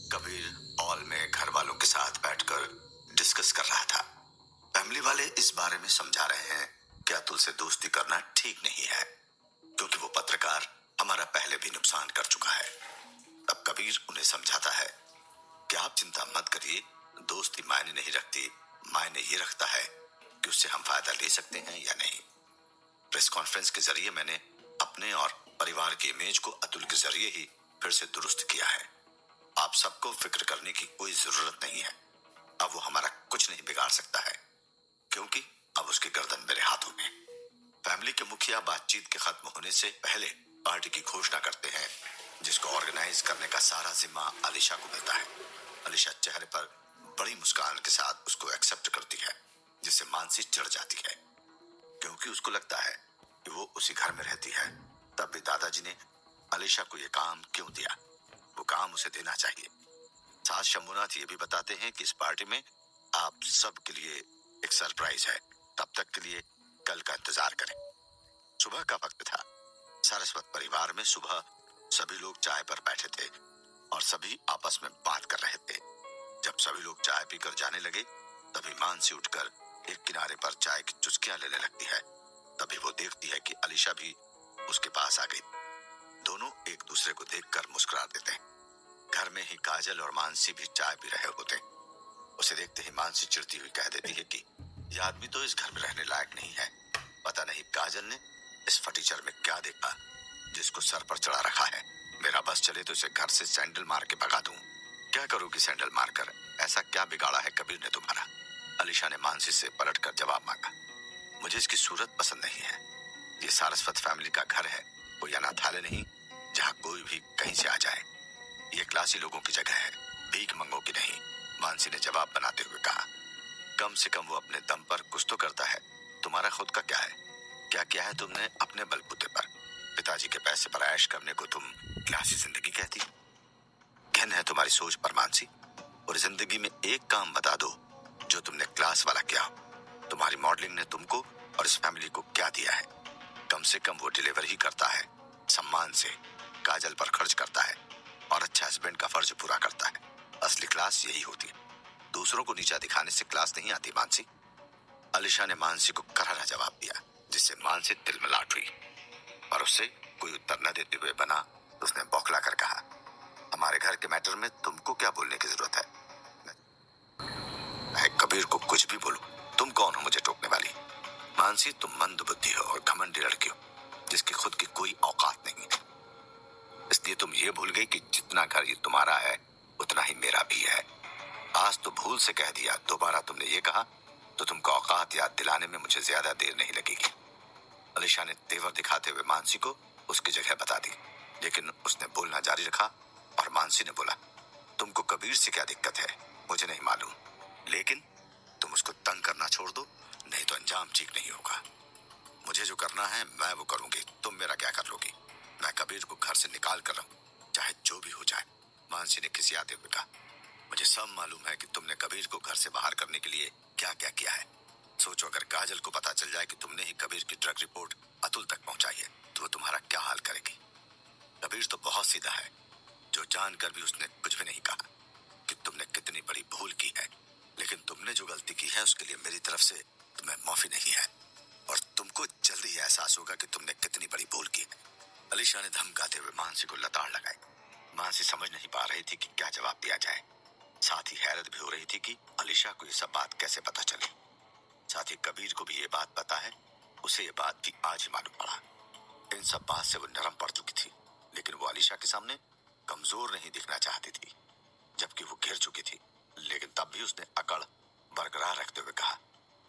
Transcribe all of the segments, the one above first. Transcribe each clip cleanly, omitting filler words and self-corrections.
Kabir hall में घर वालों के साथ बैठकर डिस्कस कर रहा था। फैमिली वाले इस बारे में समझा रहे हैं कि अतुल से दोस्ती करना ठीक नहीं है, क्योंकि वो पत्रकार हमारा पहले भी नुकसान कर चुका है। तब कबीर उन्हें समझाता है कि आप चिंता मत करिए, दोस्ती मायने नहीं रखती, मायने ये रखता है कि उससे हम फायदा ले सकते हैं या नहीं। प्रेस कॉन्फ्रेंस के जरिए मैंने अपने और परिवार की इमेज को अतुल के जरिए ही फिर से दुरुस्त किया है। आप सबको फिक्र करने की कोई जरूरत नहीं है। अब वो हमारा कुछ नहीं बिगाड़ सकता है, क्योंकि अब उसकी गर्दन मेरे हाथों में। फैमिली के मुखिया बातचीत के खत्म होने से पहले पार्टी की घोषणा करते हैं, जिसको ऑर्गेनाइज करने का सारा जिम्मा अलीशा को मिलता है। अलीशा चेहरे पर बड़ी मुस्कान के साथ उसको एक्सेप्ट करती है, जिससे मानसी चिढ़ जाती है, क्योंकि उसको लगता है कि वो उसी घर में रहती है। तब भी दादाजी ने अलीशा को ये काम क्यों दिया? वो काम उसे देना चाहिए। साथ शंभुनाथ ये भी बताते हैं कि इस पार्टी में आप सब के लिए एक सरप्राइज है। तब तक के लिए कल का इंतजार करें। सुबह का वक्त था। सारस्वत परिवार में सुबह सभी लोग चाय पर बैठे थे और सभी आपस में बात कर रहे थे। जब सभी लोग चाय पीकर जाने लगे, तभी मानसी उठकर एक किनारे पर चाय की चुस्कियां लेने लगती है। तभी वो देखती है कि अलीशा भी उसके पास आ गई। दोनों एक दूसरे को देखकर मुस्कुरा देते हैं। घर में ही काजल और मानसी भी चाय पी रहे होते। उसे देखते ही मानसी चिढ़ती हुई कह देती है कि यह आदमी तो इस घर में रहने लायक नहीं है। पता नहीं काजल ने इस फटीचर में क्या देखा जिसको सर पर चढ़ा रखा है। मेरा बस चले तो इसे घर से सैंडल मार के भगा दूं। क्या करोगी सैंडल मारकर? ऐसा क्या बिगाड़ा है कबीर ने तुम्हारा? अलीशा ने मानसी से पलटकर जवाब मांगा। मुझे इसकी सूरत पसंद नहीं है। ये सारस्वत फैमिली का घर है, कोई अनाथालय नहीं जहाँ कोई भी कहीं से आ जाए। ये क्लासी लोगों की जगह है, भीख मंगों की नहीं। मानसी ने जवाब बनाते हुए कहा। कम से कम वो अपने दम पर कुछ तो करता है। तुम्हारा खुद का क्या है? क्या किया है तुमने अपने बलबूते पर? पिताजी के पैसे पर ऐश करने को तुम क्लासी जिंदगी कहती? घिन है तुम्हारी सोच पर मानसी। और जिंदगी में एक काम बता दो जो तुमने क्लास वाला किया हो। तुम्हारी मॉडलिंग ने तुमको और इस फैमिली को क्या दिया है? कम से कम वो डिलीवर ही करता है, सम्मान से, काजल पर खर्च करता है और अच्छा हस्बैंड का फर्ज पूरा करता है। असली क्लास यही होती है। दूसरों को नीचा दिखाने से क्लास नहीं आती मानसी। अलीशा ने मानसी को करारा जवाब दिया, जिससे मानसी तिलमिलाट हुई, पर उससे कोई उत्तर न देते हुए बना उसने बौखला कर कहा, हमारे घर के मैटर में तुमको क्या बोलने की जरूरत है? मैं कबीर को कुछ भी बोलूं, तुम कौन हो मुझे टोकने वाली? मानसी, तुम मंद बुद्धि हो और घमंडी लड़की हो, जिसकी खुद की कोई औकात नहीं है। इसलिए तुम ये भूल गई कि जितना घर ये तुम्हारा है उतना ही मेरा भी है। आज तो भूल से कह दिया, दोबारा तुमने ये कहा तो तुमको औकात याद दिलाने में मुझे ज्यादा देर नहीं लगेगी। अलीशा ने तेवर दिखाते हुए मानसी को उसकी जगह बता दी, लेकिन उसने बोलना जारी रखा और मानसी ने बोला, तुमको कबीर से क्या दिक्कत है मुझे नहीं मालूम, लेकिन तुम उसको तंग करना छोड़ दो, नहीं तो अंजाम ठीक नहीं होगा। मुझे जो करना है मैं वो करूंगी, तुम मेरा क्या कर लोगी? मैं कबीर को घर से निकाल कर रहूं, चाहे जो भी हो जाए। मानसी ने खिसियाते हुए कहा, मुझे सब मालूम है कि तुमने कबीर को घर से बाहर करने के लिए क्या क्या किया है। सोचो अगर काजल को पता चल जाए कि तुमने ही कबीर की ड्रग रिपोर्ट अतुल तक पहुंचाई है तो वो तुम्हारा क्या हाल करेगी? कबीर तो बहुत सीधा है, जो जानकर भी उसने कुछ भी नहीं कहा कि तुमने कितनी बड़ी भूल की है, लेकिन तुमने जो गलती की है उसके लिए मेरी तरफ से तुम्हें माफी नहीं है और तुमको जल्दी ही एहसास होगा कि तुमने कितनी बड़ी भूल की है। अलीशा ने धमकाते हुए मानसी को लताड़ लगाई। मानसी समझ नहीं पा रही थी कि क्या जवाब दिया जाए। साथ ही हैरत भी हो रही थी कि अलीशा को ये सब बात कैसे पता चली। साथ ही कबीर को भी ये बात पता है, उसे ये बात भी आज ही मालूम पड़ा। इन सब बात से वो नरम पड़ चुकी थी, लेकिन वो अलीशा के सामने कमजोर नहीं दिखना चाहती थी, जबकि वो गिर चुकी थी। लेकिन तब भी उसने अकड़ बरकरार रखते हुए कहा,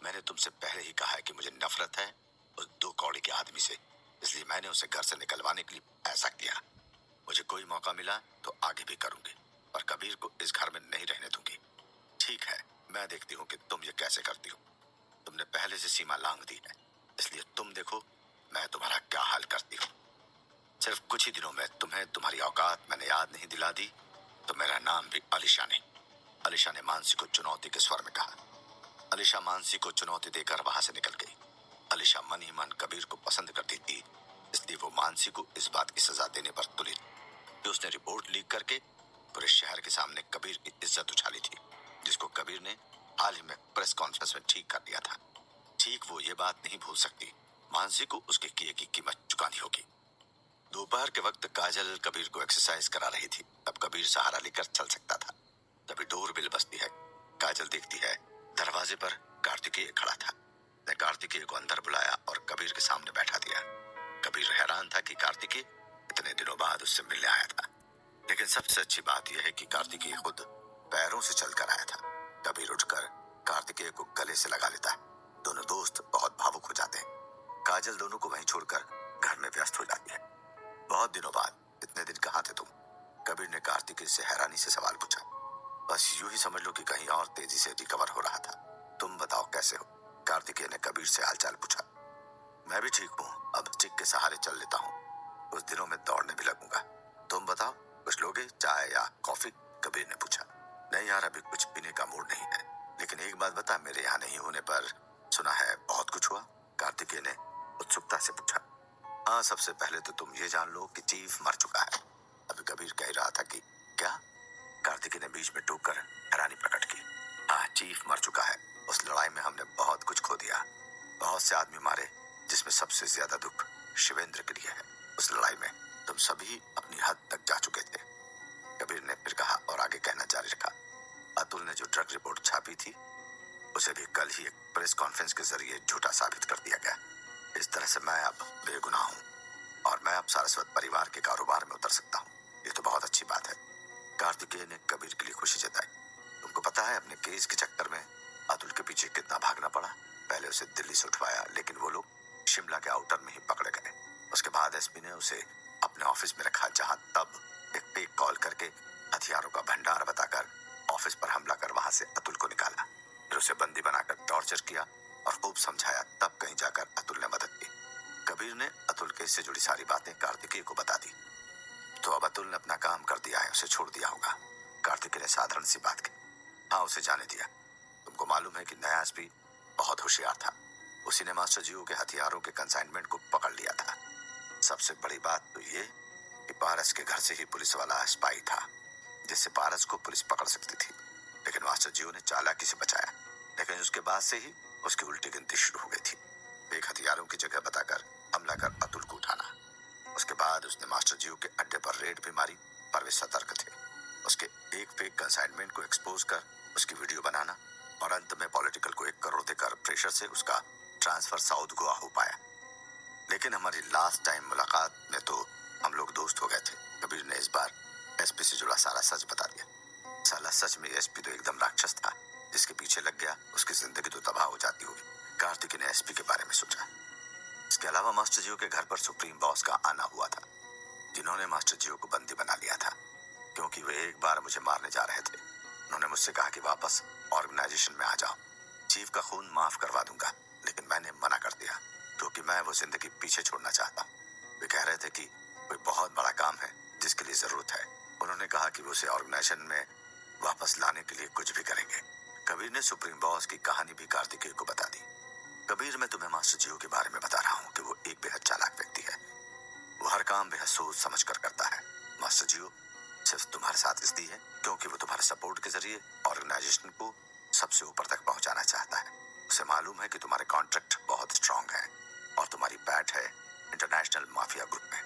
मैंने तुमसे पहले ही कहा है कि मुझे नफरत है उस दो कौड़ी के आदमी से, इसलिए मैंने उसे घर से निकलवाने के लिए ऐसा किया। मुझे कोई मौका मिला तो आगे भी करूंगी, पर कबीर को इस घर में नहीं रहने दूंगी। ठीक है, मैं देखती हूँ कि तुम ये कैसे करती हो। तुमने पहले से सीमा लांघ दी है, इसलिए तुम देखो मैं तुम्हारा क्या हाल करती हूँ। सिर्फ कुछ ही दिनों में तुम्हें तुम्हारी औकात मैंने याद नहीं दिला दी तो मेरा नाम भी अलीशा नहीं। अलीशा ने मानसी को चुनौती के स्वर में कहा। अलीशा मानसी को चुनौती देकर वहां से निकल गई। अलीशा मन ही मन कबीर को पसंद करती थी, इसलिए वो मानसी को इस बात की सजा देने पर तुली कि उसने रिपोर्ट लीक करके पूरे शहर के सामने कबीर की इज्जत उछाली थी, जिसको कबीर ने हाल ही में प्रेस कॉन्फ्रेंस में ठीक कर दिया था। ठीक वो ये बात नहीं भूल सकती, मानसी को उसके किए की कीमत चुकानी होगी। दोपहर के वक्त काजल कबीर को एक्सरसाइज करा रही थी। अब कबीर सहारा लेकर चल सकता था। तभी डोर बेल बजती है। काजल देखती है दरवाजे पर कार्तिकेय खड़ा था। ने कार्तिकेय को अंदर बुलाया और कबीर के सामने बैठा दिया। कबीर हैरान था कि कार्तिकेय इतने दिनों बाद उससे मिलने आया था, लेकिन सबसे अच्छी बात यह है कि कार्तिकेय खुद पैरों से चलकर आया था। कबीर उठकर कार्तिकेय को गले से लगा लेता है। दोनों दोस्त बहुत भावुक हो जाते हैं। काजल दोनों को वहीं छोड़कर घर में व्यस्त हो जाती है। बहुत दिनों बाद, इतने दिन कहाँ थे तुम? कबीर ने कार्तिकेय से हैरानी से सवाल पूछा। बस यूं ही समझ लो कि कहीं और तेजी से रिकवर हो रहा था। तुम बताओ कैसे हो? कार्तिकेय ने कबीर से हालचाल पूछा। मैं भी ठीक हूँ, अब स्टिक के सहारे चल लेता हूँ। कुछ दिनों में दौड़ने भी लगूंगा। तुम बताओ, कुछ लोगे, चाय या कॉफी? कबीर ने पूछा। नहीं यार, अभी कुछ पीने का मूड नहीं है, लेकिन एक बात बता, मेरे यहाँ नहीं होने पर सुना है बहुत कुछ हुआ? कार्तिकेय ने उत्सुकता से पूछा। हाँ, सबसे पहले तो तुम ये जान लो कि चीफ मर चुका है। अभी कबीर कह रहा था कि क्या? कार्तिकेय ने बीच में टोककर हैरानी प्रकट की। हाँ, चीफ मर चुका है। उस लड़ाई में हमने बहुत कुछ खो दिया, बहुत से आदमी मारे, जिसमें सबसे ज्यादा दुख शिवेंद्र के लिए है। उस लड़ाई में तुम सभी अपनी हद तक जा चुके थे, कबीर ने फिर कहा और आगे कहना जारी रखा। अतुल ने जो ड्रग रिपोर्ट छापी थी, उसे भी कल ही एक प्रेस कॉन्फ्रेंस के जरिए झूठा साबित कर दिया गया। इस तरह से मैं अब बेगुनाह हूँ और मैं अब सारस्वत परिवार के कारोबार में उतर सकता हूँ। ये तो बहुत अच्छी बात है। कार्तिकेय ने कबीर के लिए खुशी जताई। तुमको पता है अपने केस के चक्कर में अतुल के पीछे कितना भागना पड़ा? पहले उसे दिल्ली से उठवाया, लेकिन वो लोग शिमला के आउटर में ही पकड़े गए। उसके बाद एसपी ने उसे अपने ऑफिस में रखा, जहां तब एक फेक कॉल करके हथियारों का भंडार बताकर ऑफिस पर हमला कर वहां से अतुल को निकाला। फिर उसे बंदी बनाकर टॉर्चर किया और खूब समझाया, तब कहीं जाकर अतुल ने मदद की। कबीर ने अतुल केस से जुड़ी सारी बातें कार्तिकेय को बता दी। तो अब अतुल ने अपना काम कर दिया है, उसे छोड़ दिया होगा? कार्तिकेय ने साधारण सी बात की। हाँ, उसे जाने दिया। तुमको मालूम है कि नया एसपी बहुत होशियार था। उसी ने मास्टर जीओ के हथियारों के कंसाइनमेंट को पकड़ लिया था। सबसे बड़ी बात तो ये कि पारस के घर से ही पुलिस वाला स्पाई था, जिससे पारस को पुलिस पकड़ सकती थी, लेकिन मास्टर जीओ ने चालाकी से बचाया। लेकिन उसके बाद से ही उसकी उल्टी गिनती शुरू हो गई थी। एक हथियारों की जगह बताकर हमला कर अतुल को उठाना। उसके बाद उसने मास्टर जीओ के अड्डे पर रेड भी मारी, पर वे सतर्क थे। उसके एक फेक कंसाइनमेंट को एक्सपोज कर उसकी वीडियो बनाना और अंत में पॉलिटिकल को 1 करोड़ देकर प्रेशर से उसका ट्रांसफर साउथ गोवा हो पाया। लेकिन हमारी लास्ट टाइम मुलाकात में तो हम लोग दोस्त हो गए थे। कबीर ने इस बार एसपी से जुड़ा सारा सच बता दिया। साला सच में एसपी तो एकदम राक्षस था। जिसके पीछे लग गया उसकी जिंदगी तो तबाह हो जाती होगी। कार्तिक ने एसपी के बारे में सोचा। इसके अलावा मास्टर जीओ के घर पर सुप्रीम बॉस का आना हुआ था, जिन्होंने मास्टर जीओ को बंदी बना लिया था, क्योंकि वे एक बार मुझे मारने जा रहे थे। उन्होंने मुझसे कहा कि वापस ऑर्गेनाइजेशन में आ जाओ, चीफ का खून माफ करवा दूंगा, लेकिन मैंने मना कर दिया, क्योंकि मैं वो जिंदगी पीछे छोड़ना चाहता हूँ। वे कह रहे थे कि कोई बहुत बड़ा काम है जिसके लिए जरूरत है। उन्होंने कहा कि वो उसे ऑर्गेनाइजेशन में वापस लाने के लिए कुछ भी करेंगे। कबीर ने सुप्रीम बॉस की कहानी भी कार्तिकेय को बता दी। कबीर, मैं तुम्हें मास्टर जीओ के बारे में बता रहा हूँ कि वो एक बेहद चालाक व्यक्ति है। वो हर काम बेहद सोच समझ कर करता है। मास्टर जीओ सिर्फ तुम्हारे साथ इसलिए है क्योंकि वो तुम्हारे सपोर्ट के जरिए ऑर्गेनाइजेशन को सबसे ऊपर तक पहुंचाना चाहता है। उसे मालूम है कि तुम्हारे कॉन्ट्रैक्ट बहुत स्ट्रांग है और तुम्हारी पैठ है इंटरनेशनल माफिया ग्रुप में,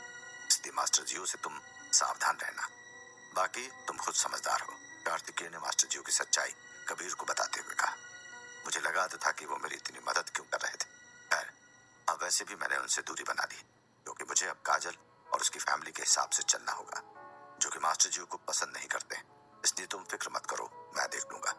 इसलिए मास्टर जीओ से तुम सावधान रहना। बाकी तुम खुद समझदार हो। कार्तिकेय ने मास्टर जीओ की सच्चाई कबीर को बताते हुए कहा। मुझे लगा तो था कि वो मेरी इतनी मदद क्यों कर रहे थे। खैर, अब वैसे भी मैंने उनसे दूरी बना ली, क्योंकि मुझे अब काजल और उसकी फैमिली के हिसाब से चलना होगा, जो कि मास्टर जीओ को पसंद नहीं करते। इसलिए तुम फिक्र मत करो, मैं देख लूंगा।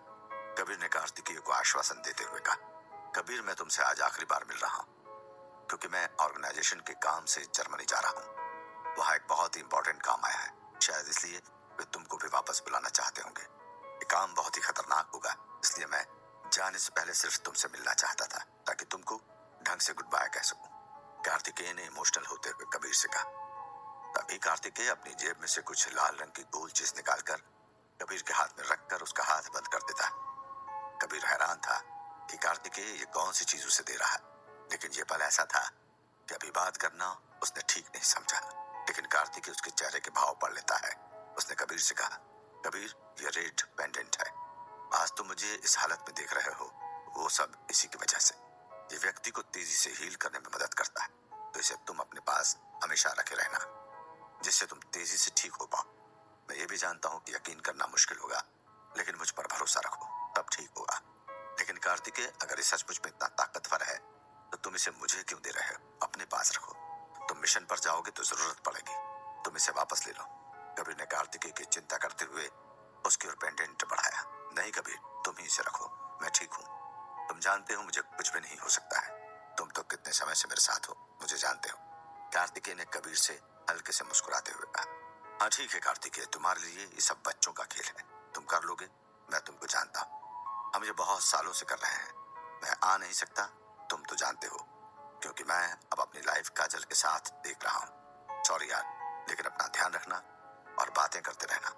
कबीर ने कार्तिकेय को आश्वासन देते हुए कहा। कबीर, मैं तुमसे आज आखिरी बार मिल रहा हूँ, क्योंकि मैं ऑर्गेनाइजेशन के काम से जर्मनी जा रहा हूँ। वहाँ एक बहुत ही इंपॉर्टेंट काम आया है, शायद इसलिए वे तुमको भी वापस बुलाना चाहते होंगे। ये काम बहुत ही खतरनाक होगा, इसलिए मैं जाने से पहले सिर्फ तुमसे मिलना चाहता था, ताकि तुमको ढंग से गुड बाय कह सकूं। कार्तिकेय ने इमोशनल होते हुए कबीर से कहा। तभी कार्तिकेय अपनी जेब में से कुछ लाल रंग की गोल चीज निकालकर कबीर के हाथ में रखकर उसका हाथ बंद कर देता। कबीर हैरान था कि कार्तिकेय ये कौन सी चीज उसे दे रहा है, लेकिन ये पल ऐसा था कि अभी बात करना उसने ठीक नहीं समझा। लेकिन कार्तिकेय उसके चेहरे के भाव पढ़ लेता है। उसने कबीर से कहा, कबीर, ये रेड पेंडेंट है। आज तुम मुझे इस हालत में देख रहे हो, वो सब इसी की वजह से। ये व्यक्ति को तेजी से हील करने में मदद करता है, तो इसे तुम अपने पास हमेशा रखे रहना, जिससे तुम तेजी से ठीक हो पाओ। मैं ये भी जानता हूँ कि यकीन करना मुश्किल होगा, लेकिन मुझ पर भरोसा रखो, तब ठीक होगा। लेकिन कार्तिकेय, अगर ये सचमुच में इतना ताकतवर है तो तुम इसे मुझे क्यों दे रहे हो? अपने पास रखो। तुम मिशन पर जाओगे तो जरूरत पड़ेगी, तुम इसे वापस ले लो। कबीर ने कार्तिकेय की चिंता करते हुए उसकी ओर पेंडेंट बढ़ाया। नहीं कबीर, तुम ही इसे रखो, मैं ठीक हूँ। तुम जानते हो मुझे कुछ भी नहीं हो सकता है। तुम तो कितने समय से मेरे साथ हो, मुझे जानते हो। कार्तिकेय ने कबीर से हल्के से मुस्कुराते हुए कहा। हाँ ठीक है कार्तिकेय, तुम्हारे लिए ये सब बच्चों का खेल है, तुम कर लोगे, मैं तुमको जानता हूँ। हम ये बहुत सालों से कर रहे हैं। मैं आ नहीं सकता, तुम तो जानते हो, क्योंकि मैं अब अपनी लाइफ काजल के साथ देख रहा हूँ। सॉरी यार, लेकिन अपना ध्यान रखना और बातें करते रहना।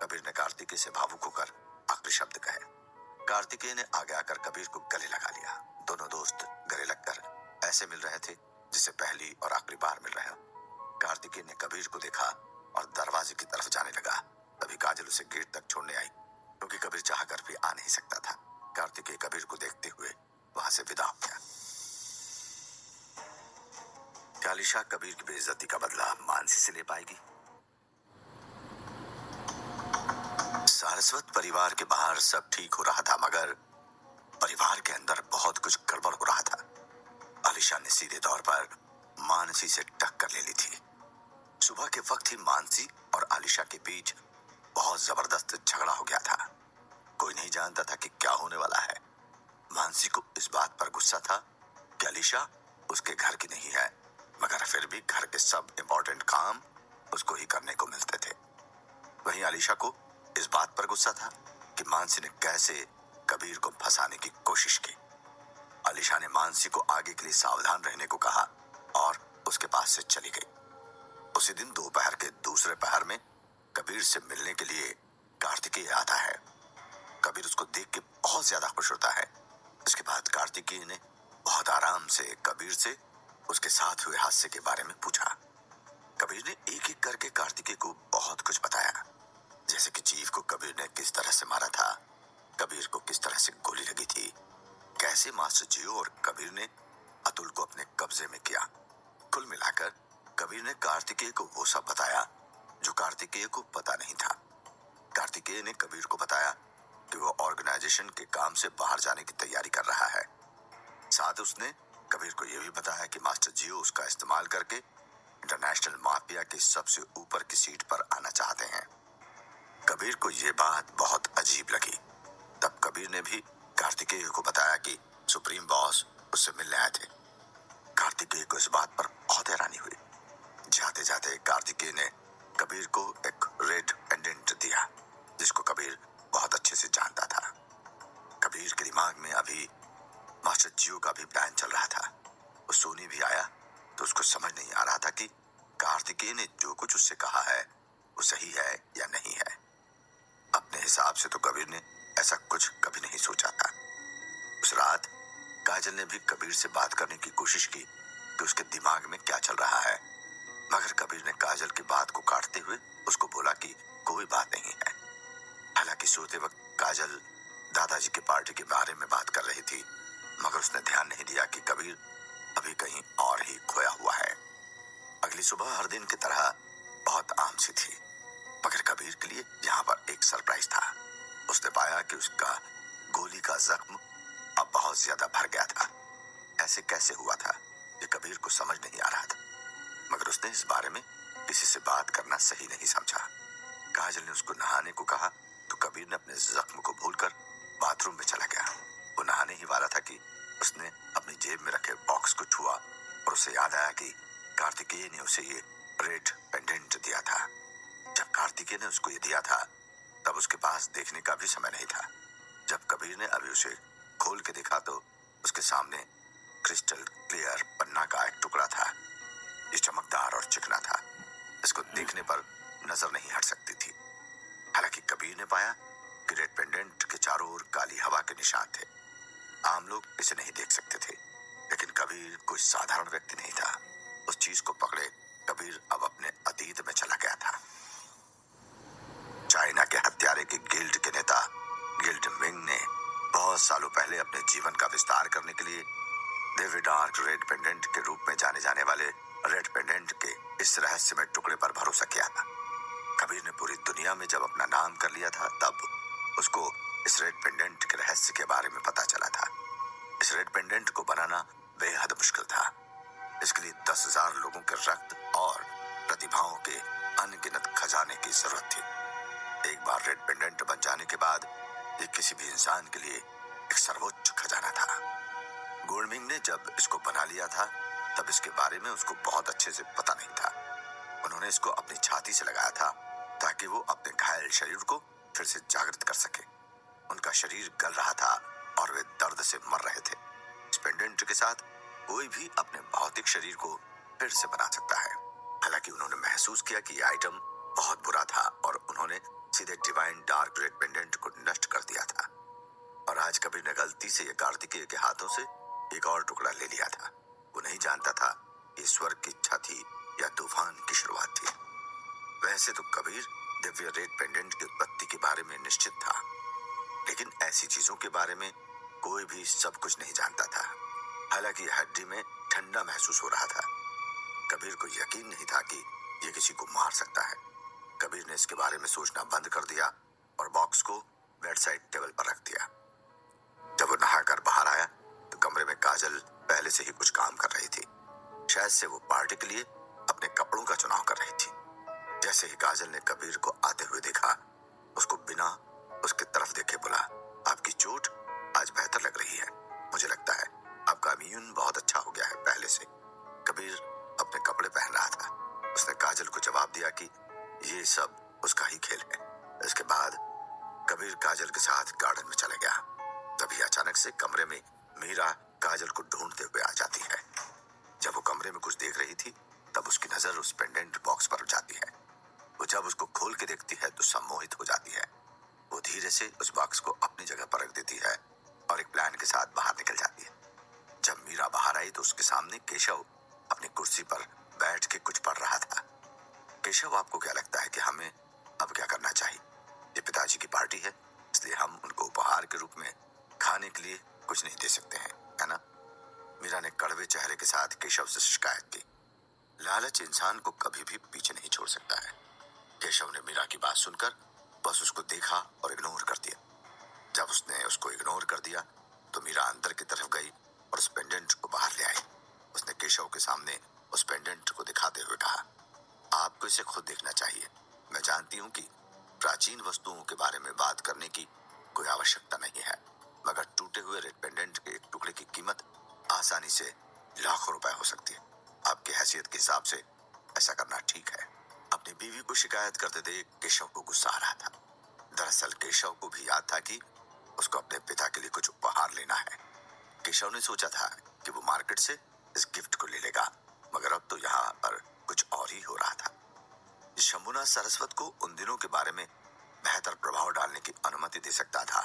कबीर ने कार्तिकेय से भावुक होकर आखिरी शब्द कहे। कार्तिकेय ने आगे आकर कबीर को गले लगा लिया। दोनों दोस्त गले लगकर ऐसे मिल रहे थे जिसे पहली और आखिरी बार मिल रहे हो। कार्तिकेय ने कबीर को देखा और दरवाजे की तरफ जाने लगा। तभी काजल उसे गेट तक छोड़ने आई, क्योंकि कबीर चाहकर भी आ नहीं सकता था। कार्तिकेय कबीर को देखते हुए वहां से विदा हो गया। क्या अलीशा कबीर की बेइज्जती का बदला मानसी से ले पाएगी? सारस्वत परिवार के बाहर सब ठीक हो रहा था, मगर परिवार के अंदर बहुत कुछ गड़बड़ हो रहा था। अलीशा ने सीधे तौर पर मानसी से टक्कर ले ली थी। सुबह के वक्त ही मानसी और अलीशा के बीच बहुत जबरदस्त झगड़ा हो गया था। कोई नहीं जानता था कि क्या होने वाला है। मानसी को इस बात पर गुस्सा था कि अलीशा उसके घर की नहीं है, मगर फिर भी घर के सब इम्पोर्टेंट काम उसको ही करने को मिलते थे। वहीं अलीशा को इस बात पर गुस्सा था कि मानसी ने कैसे कबीर को फंसाने की कोशिश की। अलीशा ने मानसी को आगे के लिए सावधान रहने को कहा और उसके पास से चली गई। उसी दिन दोपहर के दूसरे पहर में कबीर से मिलने के लिए कार्तिकेय आता है। कबीर उसको देख के बहुत ज्यादा खुश होता है। इसके बाद कार्तिकेय ने बहुत आराम से कबीर से उसके साथ हुए हादसे के बारे में पूछा। कबीर ने एक एक करके कार्तिकेय को बहुत कुछ बताया, जैसे कि चीफ को कबीर ने किस तरह से मारा था, कबीर को किस तरह से गोली लगी थी, कैसे मास्टर जियो और कबीर ने अतुल को अपने कब्जे में किया। कुल मिलाकर कबीर ने कार्तिकेय को वो सब बताया जो कार्तिकेय को पता नहीं था। कार्तिकेय ने कबीर को बताया कि वो ऑर्गेनाइजेशन के काम से बाहर जाने की तैयारी कर रहा है। साथ उसने कबीर को यह भी बताया कि मास्टर जियो उसका इस्तेमाल करके इंटरनेशनल माफिया की सबसे ऊपर की सीट पर आना चाहते हैं। कबीर को ये बात बहुत अजीब लगी। तब कबीर ने भी कार्तिकेय को बताया कि सुप्रीम बॉस उससे मिलने आए थे। कार्तिकेय को इस बात पर बहुत हैरानी हुई। जाते जाते कार्तिकेय ने कबीर को एक रेड पेंडेंट दिया, जिसको कबीर बहुत अच्छे से जानता था। कबीर के दिमाग में अभी मास्टर जियो का भी प्लान चल रहा था। वो सोनी भी आया तो उसको समझ नहीं आ रहा था कि कार्तिकेय ने जो कुछ उससे कहा है वो सही है या नहीं है। अपने हिसाब से तो कबीर ने ऐसा कुछ कभी नहीं सोचा था। उस रात काजल ने भी कबीर से बात करने की कोशिश की कि उसके दिमाग में क्या चल रहा है, मगर कबीर ने काजल की बात को काटते हुए उसको बोला कि कोई बात नहीं है। हालांकि सोते वक्त काजल दादाजी के पार्टी के बारे में बात कर रही थी, मगर उसने ध्यान नहीं दिया कि कबीर अभी कहीं और ही खोया हुआ है। अगली सुबह हर दिन की तरह बहुत आम सी थी, मगर कबीर के लिए यहाँ पर एक सरप्राइज था। उसने पाया कि उसका गोली का जख्म अब बहुत ज्यादा भर गया था। ऐसे कैसे हुआ था ये कबीर को समझ नहीं आ रहा था, मगर उसने इस बारे में किसी से बात करना सही नहीं समझा। काजल ने उसको नहाने को कहा तो कबीर ने अपने जख्म को भूलकर बाथरूम में चला गया। वो नहाने ही वाला था कि उसने अपनी जेब में रखे बॉक्स को छुआ और उसे याद आया कि कार्तिकेय ने उसे ये रेड पेंडेंट दिया था। जब कार्तिकेय ने उसको ये दिया था तब उसके पास देखने का भी समय नहीं था। जब कबीर ने अभी उसे खोल के देखा तो उसके सामने क्रिस्टल क्लियर पन्ना का एक टुकड़ा था। ये चमकदार और चिकना था। इसको देखने पर नजर नहीं हट सकती थी। हालांकि कबीर ने पाया कि रेड पेंडेंट के चारों ओर काली हवा के निशान थे। आम लोग इसे नहीं देख सकते थे, लेकिन कबीर कोई साधारण व्यक्ति नहीं था। उस चीज को पकड़े कबीर अब अपने अतीत में चला गया था। चाइना के हत्यारे पहले अपने जीवन का विस्तार करने के लिए दिव्य डार्क रेड पेंडेंट के रूप में जाने जाने वाले रेड पेंडेंट के इस रहस्यमय टुकड़े पर भरोसा किया था। कबीर ने पूरी दुनिया में जब अपना नाम कर लिया था, तब उसको इस रेड पेंडेंट के रहस्य के बारे में पता चला था। इस रेड पेंडेंट को बनाना बेहद मुश्किल था। इसके लिए 10,000 लोगों के रक्त और प्रतिभाओं के अनगिनत खजाने की जरूरत थी। एक बार रेड पेंडेंट बन जाने के बाद ये किसी भी इंसान के लिए एक सर्वोच्च खजाना था। गोल्डमिंग ने जब इसको बना लिया था, तब इसके बारे में उसको बहुत अच्छे से पता नहीं था। उन्होंने इसको अपनी छाती से लगाया था ताकि वो अपने घायल शरीर को फिर से जागृत कर सके। उनका शरीर गल रहा था और वे दर्द से मर रहे थे। इस पेंडेंट के साथ कोई भी अपने भौतिक शरीर को फिर से बना सकता है। हालांकि उन्होंने महसूस किया कि यह आइटम बहुत बुरा था और उन्होंने सीधे डिवाइन डार्क रेड पेंडेंट को नष्ट कर दिया था। और आज कबीर ने गलती से ये कार्तिकेय के हाथों से एक और टुकड़ा ले लिया था। वो नहीं जानता था कि स्वर्ग की इच्छा थी या तूफान की शुरुआत थी। वैसे तो कबीर दिव्य रेड पेंडेंट की उत्पत्ति के बारे में निश्चित था, लेकिन ऐसी चीजों के बारे में कोई भी सब कुछ नहीं जानता था। हालांकि हड्डी में ठंडा महसूस हो रहा था। कबीर को यकीन नहीं था कि ये किसी को मार सकता है। कबीर ने इसके बारे में सोचना बंद कर दिया और बॉक्स को बेड साइड टेबल पर रख दिया। जब वो नहाकर बाहर आया तो कमरे में काजल पहले से ही कुछ काम कर रही थी। शायद से वो पार्टी के लिए अपने कपड़ों का चुनाव कर रही थी। जैसे ही काजल ने कबीर को आते हुए देखा, उसको बिना उसकी तरफ देखे बोला, आपकी चोट आज बेहतर लग रही है। मुझे लगता है आपका इम्यून बहुत अच्छा हो गया है पहले से। कबीर अपने कपड़े पहन रहा था। उसने काजल को जवाब दिया कि ये सब उसका ही खेल है। इसके बाद कबीर काजल के साथ गार्डन में चले गया। तभी अचानक से कमरे में मीरा काजल को ढूंढते हुए आ जाती है। जब वो कमरे में कुछ देख रही थी, तब उसकी नजर उस पेंडेंट बॉक्स पर जाती है। वो जब उसको खोल के देखती है तो सम्मोहित हो जाती है। वो धीरे से उस बॉक्स को अपनी जगह पर रख देती है और एक प्लान के साथ बाहर निकल जाती है। जब मीरा बाहर आई तो उसके सामने केशव अपनी कुर्सी पर बैठ के कुछ पढ़ रहा था। केशव, आपको क्या लगता है कि हमें अब क्या करना चाहिए? ये पिताजी की पार्टी है, इसलिए हम उनको उपहार के रूप में खाने के लिए कुछ नहीं दे सकते हैं, है ना? मीरा ने कड़वे चेहरे के साथ केशव से शिकायत की। लालच इंसान को कभी भी पीछे नहीं छोड़ सकता है। केशव ने मीरा की बात सुनकर बस उसको देखा और इग्नोर कर दिया। जब उसने उसको इग्नोर कर दिया तो मीरा अंदर की तरफ गई और उस पेंडेंट को बाहर ले आई। उसने केशव के सामने उस पेंडेंट को दिखाते हुए कहा, आपको इसे खुद देखना चाहिए। मैं जानती हूँ कि प्राचीन वस्तुओं के बारे में बात करने की कोई आवश्यकता नहीं है, मगर टूटे हुए रेड पेंडेंट के एक टुकड़े की कीमत आसानी से लाखों रुपए हो सकती है। आपकी हैसियत के हिसाब से ऐसा करना ठीक है। अपनी बीवी को शिकायत करते देख केशव को गुस्सा आ रहा था। दरअसल केशव को भी याद था कि उसको अपने पिता के लिए कुछ उपहार लेना है। केशव ने सोचा था कि वो मार्केट से इस गिफ्ट को ले लेगा, मगर अब तो यहाँ पर कुछ और ही हो रहा था। शंभुनाथ सारस्वत को उन दिनों के बारे में बेहतर प्रभाव डालने की अनुमति दे सकता था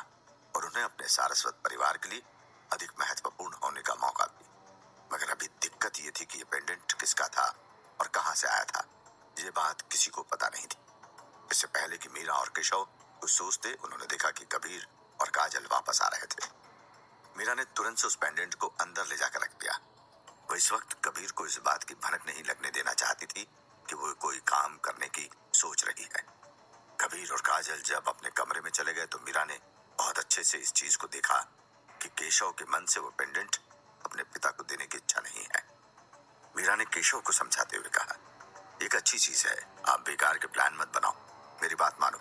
और उन्हें अपने सारस्वत परिवार के लिए अधिक महत्वपूर्ण होने का मौका भी। मगर अभी दिक्कत ये थी कि ये पेंडेंट किसका था और कहां से आया था, ये बात किसी को पता नहीं थी। इससे पहले कि मीरा और केशव कुछ सोचते, उन्होंने देखा कि कबीर और काजल वापस आ रहे थे। मीरा ने तुरंत से उस पेंडेंट को अंदर ले जाकर रख दिया। वो इस वक्त कबीर को इस बात की भनक नहीं लगने देना चाहती थी कि वो कोई काम करने की सोच रही है। कबीर और काजल जब अपने कमरे में चले गए तो मीरा ने बहुत अच्छे से इस चीज को देखा कि केशव के मन से वो पेंडेंट अपने पिता को देने की इच्छा नहीं है। मीरा ने केशव को समझाते हुए कहा, एक अच्छी चीज है, आप बेकार के प्लान मत बनाओ, मेरी बात मानो।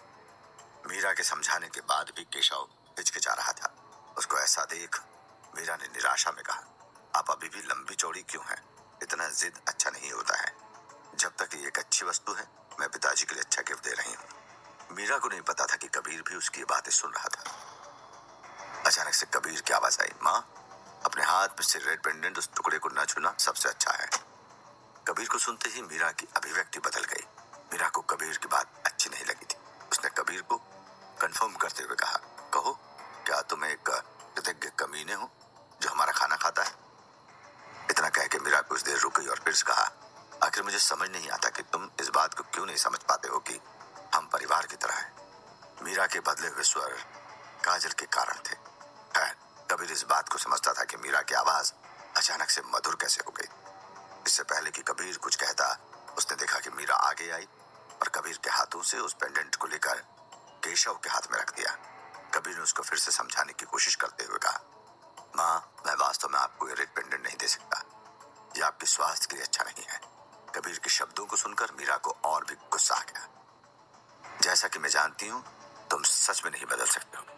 मीरा के समझाने के बाद भी केशव हिचकिचा रहा था। उसको ऐसा देख मीरा ने निराशा में कहा, आप अभी भी लंबी चौड़ी क्यों हैं? इतना जिद अच्छा नहीं होता है। जब तक ये एक अच्छी वस्तु है, मैं पिताजी के लिए अच्छा गिफ्ट दे रही हूँ। मीरा को नहीं पता था कि कबीर भी उसकी बातें सुन रहा था। अचानक से कबीर की आवाज आई, माँ, अपने हाथ में से रेड पेंडेंट उस टुकड़े को न छूना सबसे अच्छा है। कबीर को सुनते ही मीरा की अभिव्यक्ति बदल गई। मीरा को कबीर की बात अच्छी नहीं लगी थी। उसने कबीर को कंफर्म करते हुए कहा, कहो, क्या तुम एक कृतज्ञ कमीने हो जो हमारा खाना खाता है? इतना कह के मीरा कुछ देर रुकी और फिर कहा, आखिर मुझे समझ नहीं आता कि तुम इस बात को क्यों नहीं समझ पाते हो कि हम परिवार की तरह हैं। मीरा के बदले हुए स्वर काजल के कारण थे। खैर, कबीर इस बात को समझता था कि मीरा की आवाज अचानक से मधुर कैसे हो गई। इससे पहले कि कबीर कुछ कहता, उसने देखा कि मीरा आगे आई और कबीर के हाथों से उस पेंडेंट को लेकर केशव के हाथ में रख दिया। कबीर ने उसको फिर से समझाने की कोशिश करते हुए कहा, माँ, मैं वास्तव में आपको ये रेड पेंडेंट नहीं दे सकता, ये आपके स्वास्थ्य के लिए अच्छा नहीं है। कबीर के शब्दों को सुनकर मीरा को और भी गुस्सा आ गया। जैसा कि मैं जानती हूँ, तुम सच में नहीं बदल सकते हो।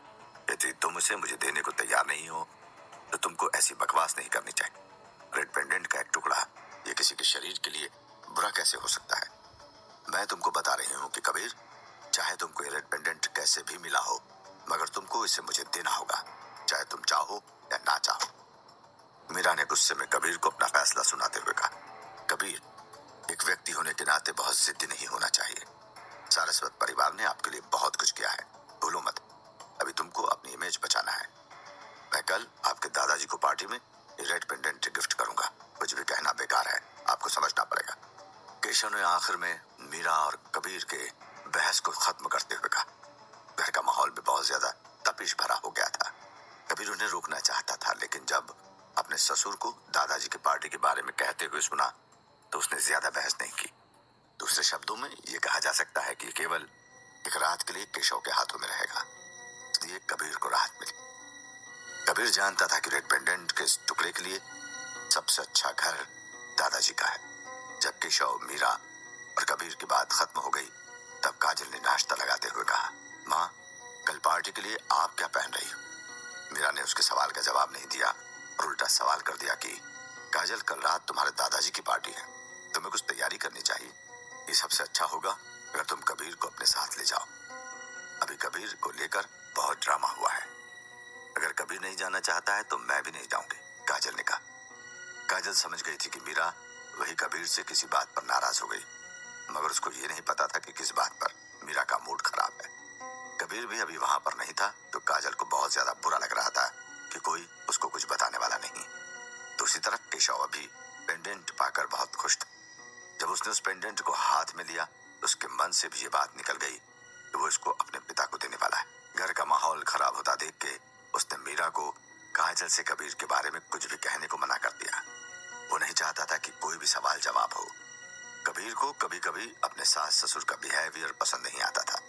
यदि तुम उसे मुझे देने को तैयार नहीं हो तो तुमको ऐसी बकवास नहीं करनी चाहिए। रेड पेंडेंट का एक टुकड़ा ये किसी के शरीर के लिए बुरा कैसे हो सकता है? मैं तुमको बता रही हूँ कि कबीर, चाहे तुमको ये रेड पेंडेंट कैसे भी मिला हो, मगर तुमको इसे मुझे देना होगा, चाहे तुम चाहो या ना चाहो। मीरा ने गुस्से में कबीर को अपना फैसला सुनाते हुए कहा, कबीर, एक व्यक्ति होने के नाते बहुत जिद्दी नहीं होना चाहिए। सारस्वत परिवार ने आपके लिए बहुत कुछ किया है, भूलो मत। अभी तुमको अपनी इमेज बचाना है। मैं कल आपके दादाजी को पार्टी में रेड पेंडेंट गिफ्ट करूंगा। कुछ भी कहना बेकार है, आपको समझना पड़ेगा। केशव ने आखिर में मीरा और कबीर के बहस को खत्म करते हुए कहा। घर का माहौल भी बहुत ज्यादा तपिश भरा हो गया था। कबीर उन्हें रोकना चाहता था, लेकिन जब अपने ससुर को दादाजी की पार्टी के बारे में कहते हुए सुना तो उसने ज्यादा बहस नहीं की। दूसरे शब्दों में ये कहा जा सकता है कि केवल एक रात के लिए केशव के हाथों में रहेगा, इसलिए कबीर को राहत मिली। कबीर जानता था कि रेड पेंडेंट के इस टुकड़े के लिए सबसे अच्छा घर दादाजी का है। जब केशव, मीरा और कबीर की बात खत्म हो गई, तब काजल ने नाश्ता लगाते हुए कहा, माँ, कल पार्टी के लिए आप क्या पहन रही हो? मीरा ने उसके सवाल का जवाब नहीं दिया और उल्टा सवाल कर दिया कि काजल, कल रात तुम्हारे दादाजी की पार्टी है, तुम्हें कुछ तैयारी करनी चाहिए। ये सबसे अच्छा होगा अगर तुम कबीर को अपने साथ ले जाओ। अभी कबीर को लेकर बहुत ड्रामा हुआ है। अगर कबीर नहीं जाना चाहता है तो मैं भी नहीं जाऊंगी, काजल ने कहा। काजल समझ गई थी कि मीरा वही कबीर से किसी बात पर नाराज हो गई, मगर उसको ये नहीं पता था कि किस बात पर मीरा का मूड खराब है। कबीर भी अभी वहां पर नहीं था, तो काजल को बहुत ज्यादा बुरा लग रहा था कि कोई उसको कुछ बताने वाला नहीं। दूसरी तरफ केशव अभी पेंडेंट पाकर बहुत खुश था। जब उसने उस पेंडेंट को हाथ में लिया तो उसके मन से भी ये बात निकल गई कि वो इसको अपने पिता को देने वाला है। घर का माहौल खराब होता देख के उसने मीरा को काजल से कबीर के बारे में कुछ भी कहने को मना कर दिया। वो नहीं चाहता था कि कोई भी सवाल जवाब हो। कबीर को कभी कभी अपने सास ससुर का बिहेवियर पसंद नहीं आता था।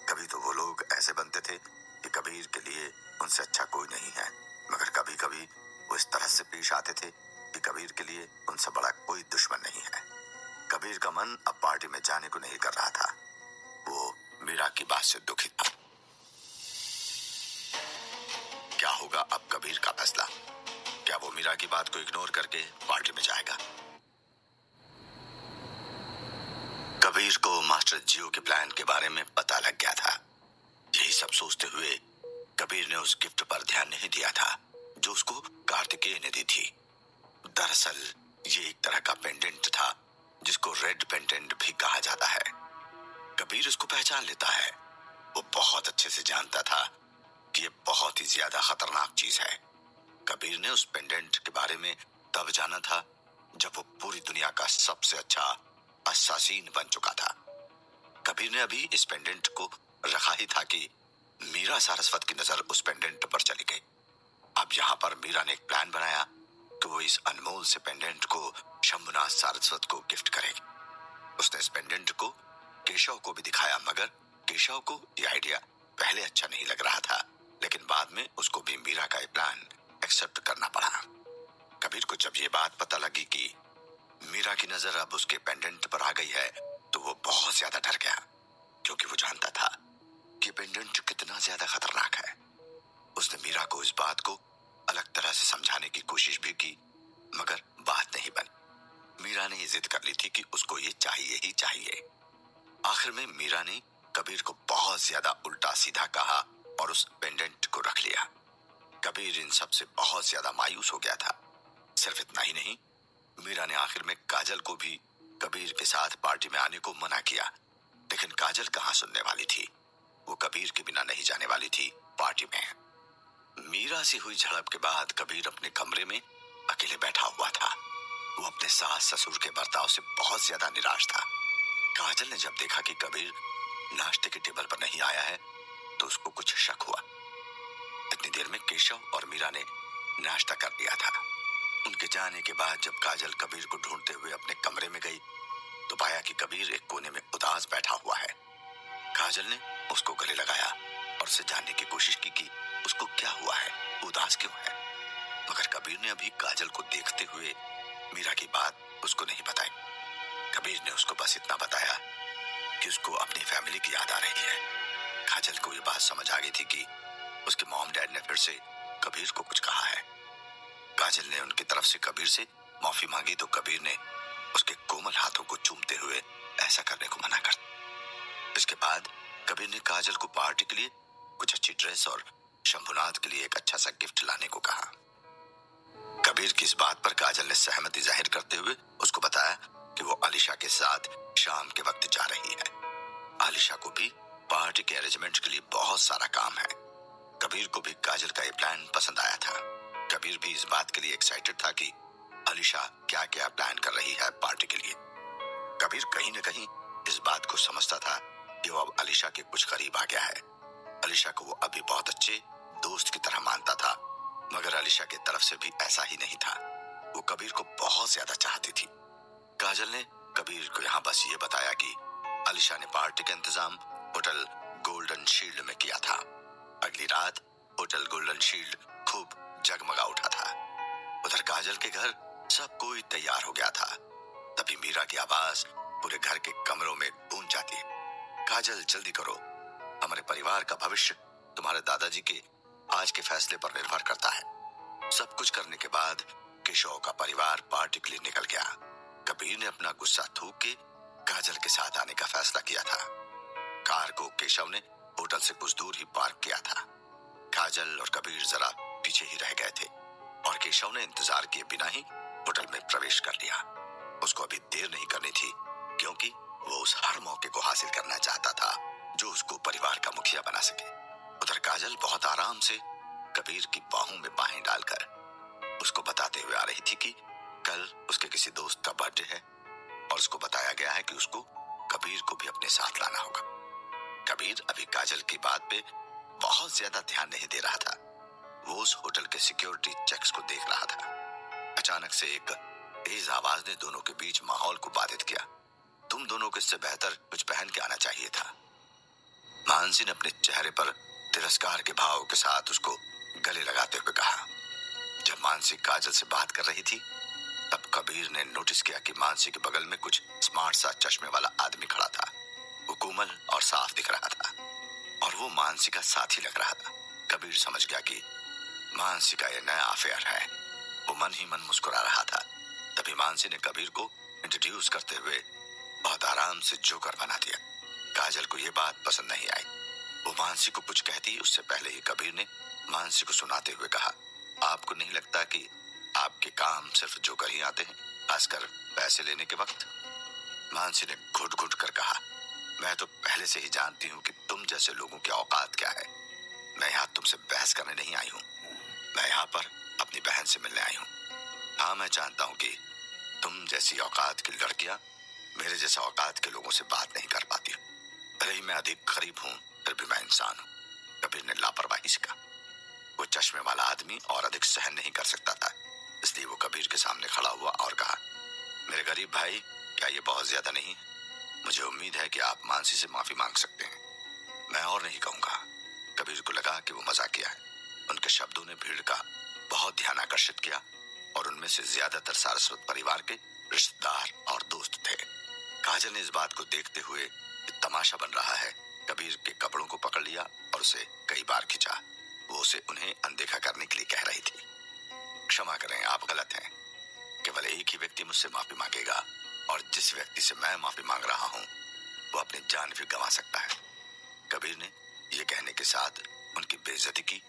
कभी तो वो लोग ऐसे बनते थे कि कबीर के लिए उनसे अच्छा कोई नहीं है, मगर कभी कभी वो इस तरह से पेश आते थे कि कबीर के लिए उनसे बड़ा कोई दुश्मन नहीं है। कबीर का मन अब पार्टी में जाने को नहीं कर रहा था। वो मीरा की बात से दुखी था। क्या होगा अब कबीर का फैसला? क्या वो मीरा की बात को इग्नोर करके पार्टी में जाएगा? कबीर को मास्टर जियो के प्लान के बारे में पता लग गया था। यही सब सोचते हुए कबीर ने उस गिफ्ट पर ध्यान नहीं दिया था जो उसको कार्तिकेय ने दी थी। दरअसल ये एक तरह का पेंडेंट था जिसको रेड पेंडेंट भी कहा जाता है। कबीर इसको पहचान लेता है। वो बहुत अच्छे से जानता था कि ये बहुत ही ज्यादा खतरनाक चीज है। कबीर ने उस पेंडेंट के बारे में तब जाना था जब वो पूरी दुनिया का सबसे अच्छा अस्सासीन बन चुका था। कबीर ने अभी इस पेंडेंट को रखा ही था कि मीरा सारस्वत की नजर उस पेंडेंट पर चली गई। अब यहाँ पर मीरा ने एक प्लान बनाया कि वो इस अनमोल से पेंडेंट को शंभुनाथ सारस्वत को गिफ्ट करेगी। उसने इस पेंडेंट को केशव को भी दिखाया, मगर केशव को ये आइडिया पहले अच्छा नहीं लग रहा था, लेकिन बाद में उसको भी मीरा का ये प्लान एक्सेप्ट करना पड़ा। कबीर को जब ये बात पता लगी कि मीरा की नजर अब उसके पेंडेंट पर आ गई है तो वो बहुत ज्यादा डर गया, क्योंकि वो जानता था कि पेंडेंट कितना ज्यादा खतरनाक है। उसने मीरा को इस बात को अलग तरह से समझाने की कोशिश भी की, मगर बात नहीं बनी। मीरा ने ये जिद कर ली थी कि उसको ये चाहिए ही चाहिए। आखिर में मीरा ने कबीर को बहुत ज्यादा उल्टा सीधा कहा और उस पेंडेंट को रख लिया। कबीर इन सब से बहुत ज्यादा मायूस हो गया था। सिर्फ इतना ही नहीं, मीरा ने आखिर में काजल को भी कबीर के साथ पार्टी में आने को मना किया, लेकिन काजल कहाँ सुनने वाली थी। वो कबीर के बिना नहीं जाने वाली थी पार्टी में। मीरा से हुई झड़प के बाद कबीर अपने कमरे में अकेले बैठा हुआ था। वो अपने सास ससुर के बर्ताव से बहुत ज्यादा निराश था। काजल ने जब देखा कि कबीर नाश्ते के टेबल पर नहीं आया है तो उसको कुछ शक हुआ। इतनी देर में केशव और मीरा ने नाश्ता कर लिया था। उनके जाने के बाद जब काजल कबीर को ढूंढते हुए अपने कमरे में गई तो पाया कि कबीर एक कोने में उदास बैठा हुआ है। काजल ने उसको गले लगाया और उससे जानने की कोशिश की कि उसको क्या हुआ है, उदास क्यों है। मगर कबीर ने अभी काजल को देखते हुए मीरा की बात उसको नहीं बताई। कबीर ने उसको बस इतना बताया कि उसको अपनी फैमिली की याद आ रही है। काजल को ये बात समझ आ गई थी कि उसके मॉम डैड ने फिर से कबीर को कुछ कहा है। काजल ने उनकी तरफ से कबीर से माफी मांगी तो कबीर ने उसके कोमल हाथों को चूमते हुए ऐसा करने को मना कर। इसके बाद कबीर ने काजल को पार्टी के लिए कुछ अच्छी ड्रेस और शंभुनाथ के लिए एक अच्छा सा गिफ्ट लाने को कहा। कबीर की इस बात पर काजल ने सहमति जाहिर करते हुए उसको बताया कि वो आलिशा के साथ शाम के वक्त जा रही है। आलिशा को भी पार्टी के अरेंजमेंट के लिए बहुत सारा काम है। कबीर को भी काजल का ये प्लान पसंद आया था। कबीर भी इस बात के लिए एक्साइटेड था कि आलिशा क्या क्या प्लान कर रही है पार्टी के लिए। कबीर कहीं न कहीं इस बात को समझता था कि वो अब आलिशा के कुछ करीब आ गया है। आलिशा को वो अभी बहुत अच्छे दोस्त की तरह मानता था, मगर आलिशा की तरफ से भी ऐसा ही नहीं था। वो कबीर को बहुत ज्यादा चाहती थी। काजल ने कबीर को यहाँ बस ये बताया कि आलिशा ने पार्टी का इंतजाम होटल गोल्डन शील्ड में किया था। अगली रात होटल गोल्डन शील्ड खूब जगमगा उठा था। उधर काजल के घर सब कोई तैयार हो गया था। तभी मीरा की आवाज पूरे घर के कमरों में गूंज जाती है। काजल जल्दी करो, हमारे परिवार का भविष्य तुम्हारे दादाजी के आज के फैसले पर निर्भर करता है। सब कुछ करने के बाद केशव का परिवार पार्टी के लिए निकल गया। कबीर ने अपना गुस्सा थूक के काजल के साथ आने का फैसला किया था। कार को केशव ने होटल से कुछ दूर ही पार्क किया था। काजल और कबीर जरा पीछे ही रह गए थे और केशव ने इंतजार किए बिना ही होटल में प्रवेश कर लिया। उसको अभी देर नहीं करनी थी क्योंकि वो उस हर मौके को हासिल करना चाहता था जो उसको परिवार का मुखिया बना सके। उधर काजल बहुत आराम से कबीर की बाहों में बाहें डालकर उसको बताते हुए आ रही थी कि कल उसके किसी दोस्त का बर्थडे है और उसको बताया गया है कि उसको कबीर को भी अपने साथ लाना होगा। कबीर अभी काजल की बात पे बहुत ज्यादा ध्यान नहीं दे रहा था। वो उस होटल के सिक्योरिटी चेक्स को देख रहा था। अचानक से एक तेज आवाज ने दोनों के बीच माहौल को बाधित किया। तुम दोनों को इससे बेहतर कुछ पहन के आना चाहिए था। मानसी ने अपने चेहरे पर तिरस्कार के भाव के साथ उसको गले लगाते हुए कहा। जब मानसी काजल से बात कर रही थी तब कबीर ने नोटिस किया कि मानसी के बगल में कुछ स्मार्ट सा चश्मे वाला आदमी खड़ा था। वो कोमल और साफ दिख रहा था और वो मानसी का साथी लग रहा था। कबीर समझ गया कि मानसी का यह नया अफेयर है। वो मन ही मन मुस्कुरा रहा था। तभी मानसी ने कबीर को इंट्रोड्यूस करते हुए बहुत आराम से जोकर बना दिया। काजल को यह बात पसंद नहीं आई। वो मानसी को कुछ कहती उससे पहले ही कबीर ने मानसी को सुनाते हुए कहा, आपको नहीं लगता कि आपके काम सिर्फ जोकर ही आते हैं, खासकर पैसे लेने के वक्त? मानसी ने घुट घुट कर कहा, मैं तो पहले से ही जानती हूँ कि तुम जैसे लोगों की औकात क्या है। मैं यहाँ तुमसे बहस करने नहीं आई हूँ। मैं यहाँ पर अपनी बहन से मिलने आई हूँ। हाँ, मैं जानता हूँ कि तुम जैसी औकात की लड़कियां मेरे जैसा औकात के लोगों से बात नहीं कर पाती। भले ही मैं अधिक गरीब हूँ फिर भी मैं इंसान हूँ। कबीर ने लापरवाही से कहा। वो चश्मे वाला आदमी और अधिक सहन नहीं कर सकता था, इसलिए वो कबीर के सामने खड़ा हुआ और कहा, मेरे गरीब भाई, क्या ये बहुत ज्यादा नहीं है? मुझे उम्मीद है कि आप मानसी से माफी मांग सकते हैं। मैं और नहीं कहूंगा। कबीर को लगा कि वो मजाकिया है। उनके शब्दों ने भीड़ का बहुत ध्यान आकर्षित किया और उनमें से ज्यादातर सारस्वत परिवार के रिश्तेदार और दोस्त थे। काजल ने इस बात को देखते हुए कि तमाशा बन रहा है, कबीर के कपड़ों को पकड़ लिया और उसे कई बार खींचा। वो उसे उन्हें अनदेखा करने के लिए कह रही थी, क्षमा करें, आप गलत हैं। केवल एक ही व्यक्ति मुझसे माफी मांगेगा और जिस व्यक्ति से मैं माफी मांग रहा हूँ वो अपनी जान भी गंवा सकता है। कबीर ने ये कहने के साथ उनकी बेइज्जती की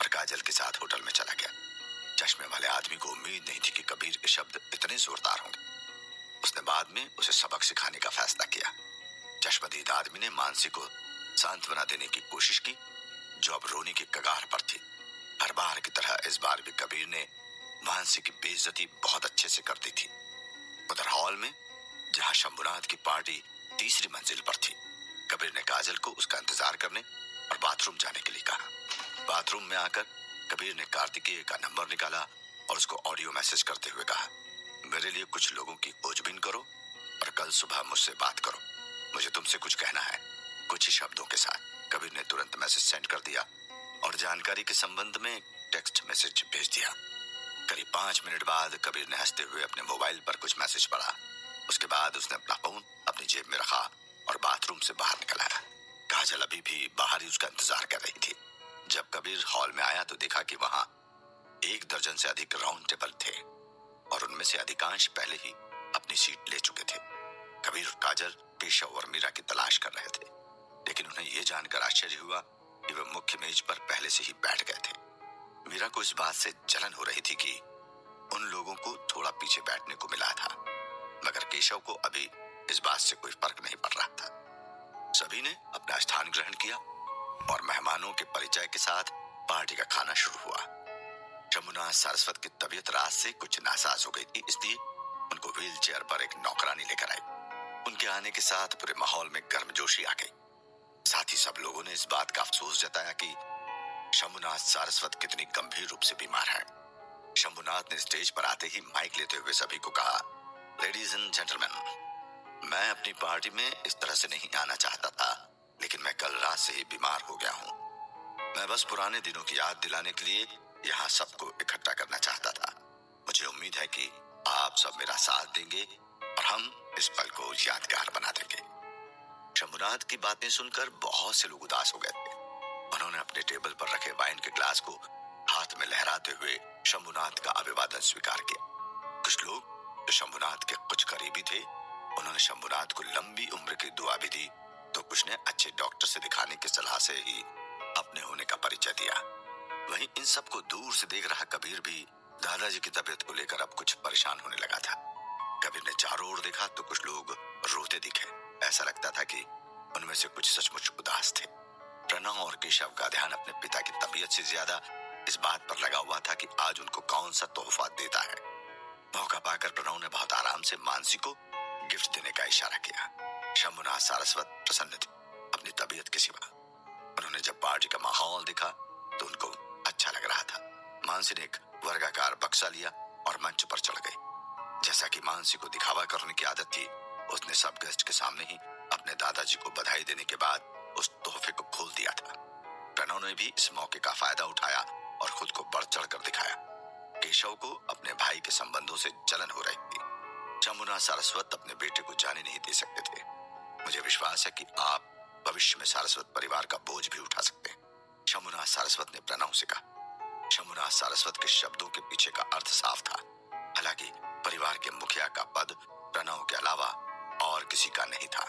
और काजल के साथ होटल में चला गया। चश्मे वाले आदमी को उम्मीद नहीं थी कि कबीर के शब्द इतने जोरदार होंगे। उसने बाद में उसे सबक सिखाने का फैसला किया। चश्मदीद आदमी ने मानसी को सांत्वना देने की कोशिश की जो अब रोने की कगार पर थी। हर बार की तरह इस बार भी कबीर ने मानसी की बेइज्जती बहुत अच्छे से कर दी थी। उधर हॉल में जहां शंभुनाथ की पार्टी तीसरी मंजिल पर थी, कबीर ने काजल को उसका इंतजार करने और बाथरूम जाने के लिए कहा। बाथरूम में आकर कबीर ने कार्तिकेय का नंबर निकाला और उसको ऑडियो मैसेज करते हुए कहा, मेरे लिए कुछ लोगों की खोजबीन करो और कल सुबह मुझसे बात करो, मुझे तुमसे कुछ कहना है, कुछ ही शब्दों के साथ। कबीर ने तुरंत मैसेज सेंड कर दिया और जानकारी के संबंध में टेक्स्ट मैसेज भेज दिया। करीब 5 मिनट बाद कबीर ने हंसते हुए अपने मोबाइल पर कुछ मैसेज पढ़ा। उसके बाद उसने अपना फोन अपनी जेब में रखा और बाथरूम से बाहर निकल आया। काजल अभी भी बाहर ही उसका इंतजार कर रही थी। जब कबीर हॉल में आया तो देखा कि वहां 1 दर्जन से अधिक राउंड टेबल थे और उनमें से अधिकांश पहले ही अपनी सीट ले चुके थे। कबीर और काजल केशव और मीरा की तलाश कर रहे थे, लेकिन उन्हें यह जानकर आश्चर्य हुआ कि वे मुख्य मेज पर पहले से ही बैठ गए थे। मीरा को इस बात से जलन हो रही थी कि उन लोगों को थोड़ा पीछे बैठने को मिला था, मगर केशव को अभी इस बात से कोई फर्क नहीं पड़ रहा था। सभी ने अपना स्थान ग्रहण किया और मेहमानों के परिचय के साथ पार्टी का खाना शुरू हुआ। शंभुनाथ सारस्वत की तबीयत रात से कुछ नासाज हो गई थी, इसलिए उनको व्हील चेयर पर एक नौकरानी लेकर आई। उनके आने के साथ पूरे माहौल में गर्मजोशी आ गई। साथ ही सब लोगों ने इस बात का अफसोस जताया कि शंभुनाथ सारस्वत कितनी गंभीर रूप से बीमार है। शंभुनाथ ने स्टेज पर आते ही माइक लेते हुए सभी को कहा, लेडीज एंड जेंटलमैन, मैं अपनी पार्टी में इस तरह से नहीं आना चाहता था, लेकिन मैं कल रात से ही बीमार हो गया हूँ। मैं बस पुराने दिनों की याद दिलाने के लिए यहाँ सबको इकट्ठा करना चाहता था। मुझे उम्मीद है कि आप सब मेरा साथ देंगे और हम इस पल को यादगार बना देंगे। शंभुनाथ की बातें सुनकर बहुत से लोग उदास हो गए थे। उन्होंने अपने टेबल पर रखे वाइन के ग्लास को हाथ में लहराते हुए शंभुनाथ का अभिवादन स्वीकार किया। कुछ लोग जो शंभुनाथ के कुछ करीबी थे, उन्होंने शंभुनाथ को लंबी उम्र की दुआ भी दी, तो कुछ ने अच्छे डॉक्टर से दिखाने की सलाह से ही अपने होने का परिचय दिया। वहीं इन सबको दूर से देख रहा कबीर भी दादाजी की तबीयत को लेकर अब कुछ परेशान होने लगा था। कबीर ने चारों ओर देखा तो कुछ लोग रोते दिखे। ऐसा लगता था कि उनमें से कुछ सचमुच उदास थे। प्रणव और केशव का ध्यान अपने पिता की तबीयत से ज्यादा इस बात पर लगा हुआ था कि आज उनको कौन सा तोहफा देता है। मौका पाकर प्रणव ने बहुत आराम से मानसी को गिफ्ट देने का इशारा किया। शंभुनाथ सारस्वत प्रसन्न थे अपनी तबीयत के सिवा। उन्होंने जब पार्टी का माहौल देखा तो उनको अच्छा लग रहा था। मानसी ने एक वर्गाकार बक्सा लिया और मंच पर चढ़ गई। जैसा कि मानसी को दिखावा करने की आदत थी, उसने सब गेस्ट के सामने ही अपने दादाजी को बधाई देने के बाद उस तोहफे को खोल दिया था। प्रणव ने भी इस मौके का फायदा उठाया और खुद को बढ़ चढ़ कर दिखाया। केशव को अपने भाई के संबंधों से जलन हो रही थी। शंभुनाथ सारस्वत अपने बेटे को जाने नहीं दे सकते थे। मुझे विश्वास है कि आप भविष्य में सारस्वत परिवार का बोझ भी उठा सकते हैं, शंभुनाथ सारस्वत ने प्रणव से कहा। शंभुनाथ सारस्वत के शब्दों के पीछे का अर्थ साफ था। हालांकि परिवार के मुखिया का पद प्रणव के अलावा और किसी का नहीं था,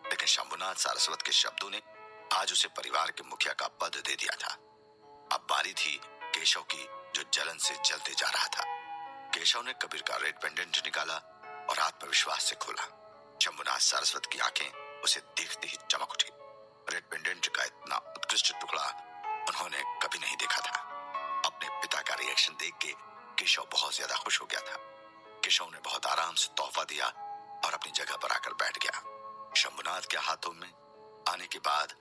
लेकिन शंभुनाथ सारस्वत के शब्दों ने आज उसे परिवार के मुखिया का पद दे दिया था। अब बारी थी केशव की, जो जलन से जलते जा रहा था। केशव ने कबीर का रेड पेंडेंट निकाला और आत्मविश्वास से खोला। शंभुनाथ सारस्वत की आंखें उसे देखते ही चमक उठी। रेड पेंडेंट का इतना उत्कृष्ट टुकड़ा उन्होंने कभी नहीं देखा था। अपने पिता का रिएक्शन देख के केशव बहुत ज्यादा खुश हो गया था। केशव ने बहुत आराम से तोहफा दिया और अपनी जगह पर आकर बैठ गया। शंभुनाथ के हाथों में आने के बाद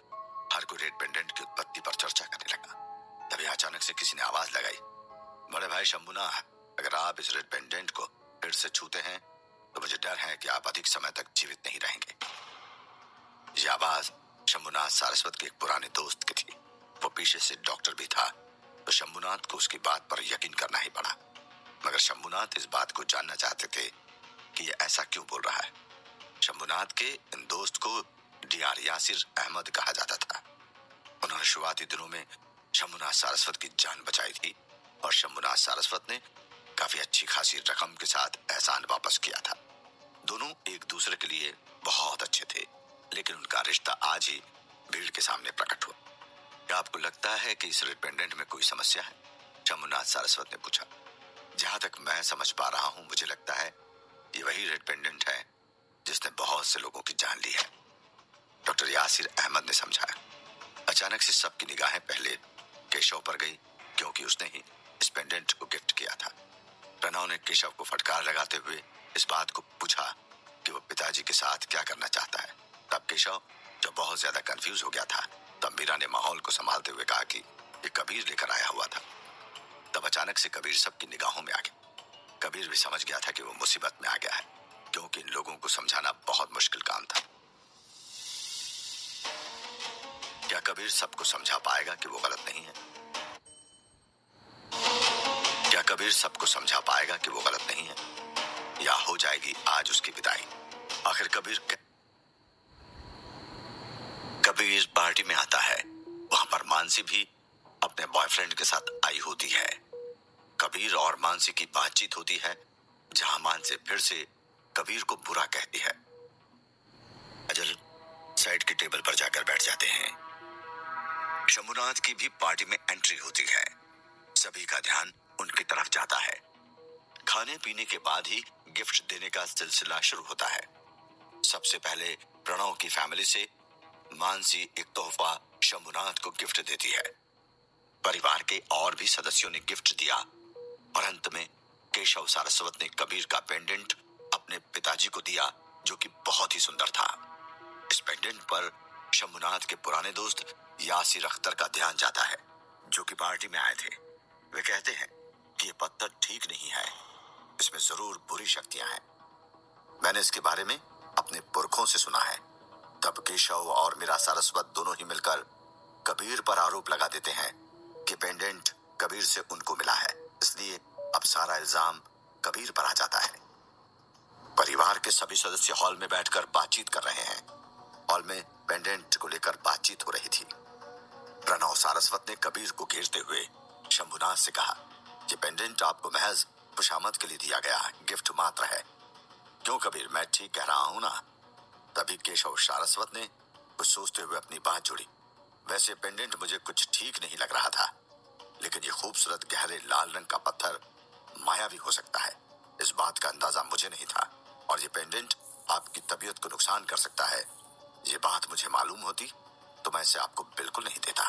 हर कोई रेड पेंडेंट की उत्पत्ति पर चर्चा करने लगा। तभी अचानक से किसी ने आवाज लगाई, बड़े भाई शंभुनाथ, अगर आप इस रेड पेंडेंट को फिर से छूते हैं तो मुझे डर है कि आप अधिक समय तक जीवित नहीं रहेंगे। यह आवाज शंभुनाथ सारस्वत के एक पुराने दोस्त की थी। वो पीछे से डॉक्टर भी था, तो शंभुनाथ को उसकी बात पर यकीन करना ही पड़ा। मगर शंभुनाथ इस बात को जानना चाहते थे कि यह ऐसा क्यों बोल रहा है। शंभुनाथ के इन दोस्त को डीआर यासिर अहमद कहा जाता था। उन्होंने शुरुआती दिनों में शंभुनाथ सारस्वत की जान बचाई थी और शंभुनाथ सारस्वत ने काफी अच्छी खासी रकम के साथ एहसान वापस किया था। दोनों एक दूसरे के लिए बहुत अच्छे थे, लेकिन उनका रिश्ता आज ही भीड़ के सामने प्रकट हुआ। क्या आपको लगता है कि इस रेड पेंडेंट में कोई समस्या है? शंभुनाथ सारस्वत ने पूछा। जहां तक मैं समझ पा रहा हूं, मुझे लगता है ये वही रेड पेंडेंट है जिसने बहुत से लोगों की जान ली है, डॉक्टर यासिर अहमद ने समझाया। अचानक से सबकी निगाहें पहले केशव पर गई, क्योंकि उसने ही इस पेंडेंट को गिफ्ट किया था। प्रणव ने केशव को फटकार लगाते हुए इस बात को पूछा कि वो पिताजी के साथ क्या करना चाहता है। तब केशव, जो बहुत ज्यादा कंफ्यूज हो गया था, तब मीरा ने माहौल को संभालते हुए कहा कि ये कबीर लेकर आया हुआ था। तब अचानक से कबीर सबकी निगाहों में आ गया। कबीर भी समझ गया था कि वो मुसीबत में आ गया है, क्योंकि इन लोगों को समझाना बहुत मुश्किल काम था। क्या कबीर सबको समझा पाएगा कि वो गलत नहीं है? क्या कबीर सबको समझा पाएगा कि वो गलत नहीं है, या हो जाएगी आज उसकी विदाई? आखिर कबीर पार्टी में आता है। वहां पर मानसी भी अपने बॉयफ्रेंड के साथ आई होती है। कबीर और मानसी की बातचीत होती है, जहां मानसी फिर से कबीर को बुरा कहती है। अजल साइड के टेबल पर जाकर बैठ जाते हैं। शंभुनाथ की भी पार्टी में एंट्री होती है। सभी का ध्यान उनकी तरफ जाता है। खाने पीने के बाद ही गिफ्ट देने का सिलसिला शुरू होता है। सबसे पहले प्रणव की फैमिली से मानसी एक तोहफा शंभुनाथ को गिफ्ट देती है। परिवार के और भी सदस्यों ने गिफ्ट दिया और अंत में केशव सारस्वत ने कबीर का पेंडेंट अपने पिताजी को दिया, जो कि बहुत ही सुंदर था। इस पेंडेंट पर शंभुनाथ के पुराने दोस्त यासिर अख्तर का ध्यान जाता है, जो कि पार्टी में आए थे। वे कहते हैं कि ये पत्थर ठीक नहीं है, इसमें जरूर बुरी शक्तियां हैं। मैंने इसके बारे में अपने पुरखों से सुना है। तब केशव और मीरा सारस्वत दोनों ही मिलकर कबीर पर आरोप लगा देते हैं कि पेंडेंट कबीर से उनको मिला है, इसलिए अब सारा इल्जाम कबीर पर आ जाता है। परिवार के सभी सदस्य हॉल में बैठकर बातचीत कर रहे हैं। हॉल में पेंडेंट को लेकर बातचीत हो रही थी। प्रणव सारस्वत ने कबीर को घेरते हुए शंभुनाथ से कहा, ये पेंडेंट आपको महज खुशामद के लिए दिया गया गिफ्ट मात्र है। क्यों कबीर, मैं ठीक कह रहा हूं ना? तभी केशव सारस्वत ने कुछ सोचते हुए अपनी बात जोड़ी। वैसे पेंडेंट मुझे कुछ ठीक नहीं लग रहा था, लेकिन ये खूबसूरत गहरे लाल रंग का पत्थर मायावी हो सकता है, इस बात का अंदाजा मुझे नहीं था। और ये पेंडेंट आपकी तबीयत को नुकसान कर सकता है, ये बात मुझे मालूम होती तो मैं इसे आपको बिल्कुल नहीं देता।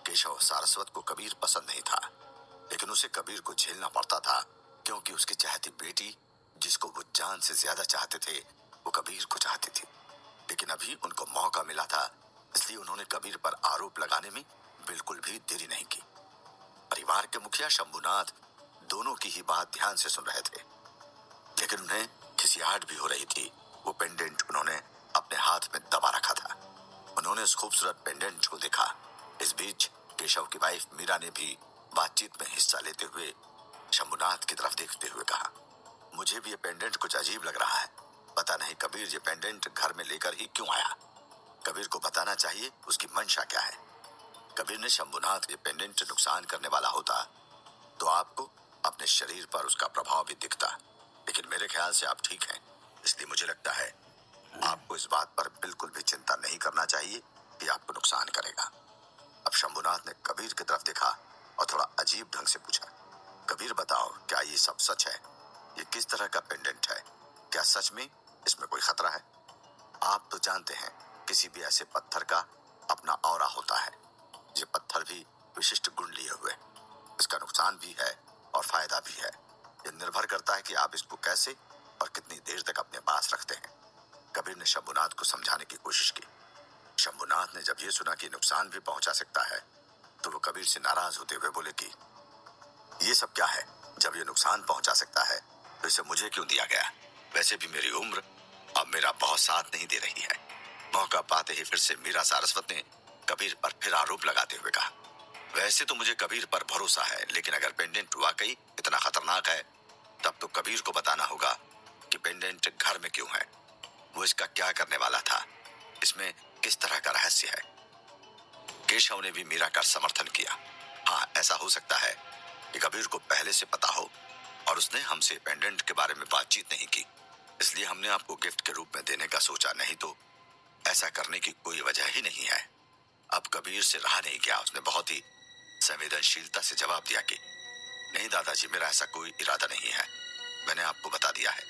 केशव सारस्वत को कबीर पसंद नहीं था, लेकिन उसे कबीर को झेलना पड़ता था, क्योंकि उसकी चाहती बेटी, जिसको वो जान से ज्यादा चाहते थे, वो कबीर को चाहती थी। लेकिन अभी उनको मौका मिला था, इसलिए उन्होंने कबीर पर आरोप लगाने में बिल्कुल भी देरी नहीं की। परिवार के मुखिया शंभुनाथ दोनों की ही बात ध्यान से सुन रहे थे, लेकिन उन्हें खिसियाहट भी हो रही थी। वो पेंडेंट उन्होंने अपने हाथ में दबा रखा था। उन्होंने उस खूबसूरत पेंडेंट को देखा। इस बीच केशव की वाइफ मीरा ने भी बातचीत में हिस्सा लेते हुए शंभुनाथ की तरफ देखते हुए कहा, मुझे भी ये पेंडेंट कुछ अजीब लग रहा है। पता नहीं कबीर ये पेंडेंट घर में लेकर ही क्यों आया। कबीर को बताना चाहिए उसकी मंशा क्या है। कबीर ने शंभुनाथ ये पेंडेंट नुकसान करने वाला होता तो आपको अपने शरीर पर उसका प्रभाव भी दिखता, लेकिन मेरे ख्याल से आप ठीक हैं, इसलिए मुझे लगता है आपको इस बात पर बिल्कुल भी चिंता नहीं करना चाहिए कि आपको नुकसान करेगा। अब शंभुनाथ ने कबीर की तरफ देखा और थोड़ा अजीब ढंग से पूछा, कबीर बताओ, क्या ये सब सच है? ये किस तरह का पेंडेंट है? क्या सच में इसमें कोई खतरा है? आप तो जानते हैं किसी भी ऐसे पत्थर का अपना औरा होता है। ये पत्थर भी विशिष्ट गुण लिए हुए, इसका नुकसान भी है और फायदा भी है। ये निर्भर करता है कि आप इसको कैसे और कितनी देर तक अपने पास रखते हैं। कबीर ने शंभुनाथ को समझाने की कोशिश की। शंभुनाथ ने जब ये सुना कि नुकसान भी पहुंचा सकता है, तो वो कबीर से नाराज होते हुए बोले कि ये सब क्या है? जब ये नुकसान पहुंचा सकता है तो इसे मुझे क्यों दिया गया? वैसे भी मेरी उम्र अब मेरा बहुत साथ नहीं दे रही है। मौका पाते ही फिर से मीरा सारस्वत ने कबीर पर फिर आरोप लगाते हुए कहा, वैसे तो मुझे कबीर पर भरोसा है, लेकिन अगर पेंडेंट वाकई इतना खतरनाक है, तब तो कबीर को बताना होगा कि पेंडेंट घर में क्यों है, वो इसका क्या करने वाला था, इसमें किस तरह का रहस्य है। केशव ने भी मीरा का समर्थन किया। हाँ, ऐसा हो सकता है कि कबीर को पहले से पता हो और उसने हमसे पेंडेंट के बारे में बातचीत नहीं की, इसलिए हमने आपको गिफ्ट के रूप में देने का सोचा, नहीं तो ऐसा करने की कोई वजह ही नहीं है। अब कबीर से रहा नहीं गया, उसने बहुत ही संवेदनशीलता से जवाब दिया कि नहीं दादाजी, मेरा ऐसा कोई इरादा नहीं है। मैंने आपको बता दिया है,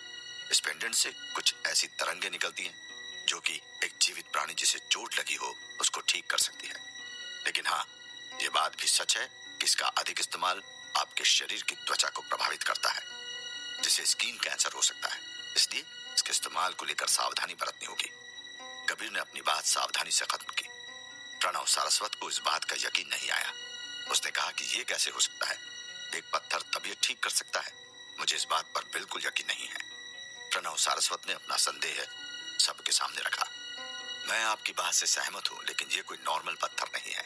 इस पेंडेंट से कुछ ऐसी तरंगें निकलती हैं जो कि एक जीवित प्राणी जिसे चोट लगी हो उसको ठीक कर सकती है। लेकिन हाँ, ये बात भी सच है कि इसका अधिक इस्तेमाल आपके शरीर की त्वचा को प्रभावित करता है, जिससे स्किन कैंसर हो सकता है, इसलिए इसके इस्तेमाल को लेकर सावधानी बरतनी होगी। कबीर ने अपनी बात सावधानी से खत्म की। प्रणव सारस्वत को इस बात का यकीन नहीं आया। उसने कहा कि ये कैसे हो सकता है? एक पत्थर तबीयत ठीक कर सकता है, मुझे इस बात पर बिल्कुल यकीन नहीं है। प्रणव सारस्वत ने अपना संदेह सबके सामने रखा। मैं आपकी बात से सहमत हूँ, लेकिन ये कोई नॉर्मल पत्थर नहीं है।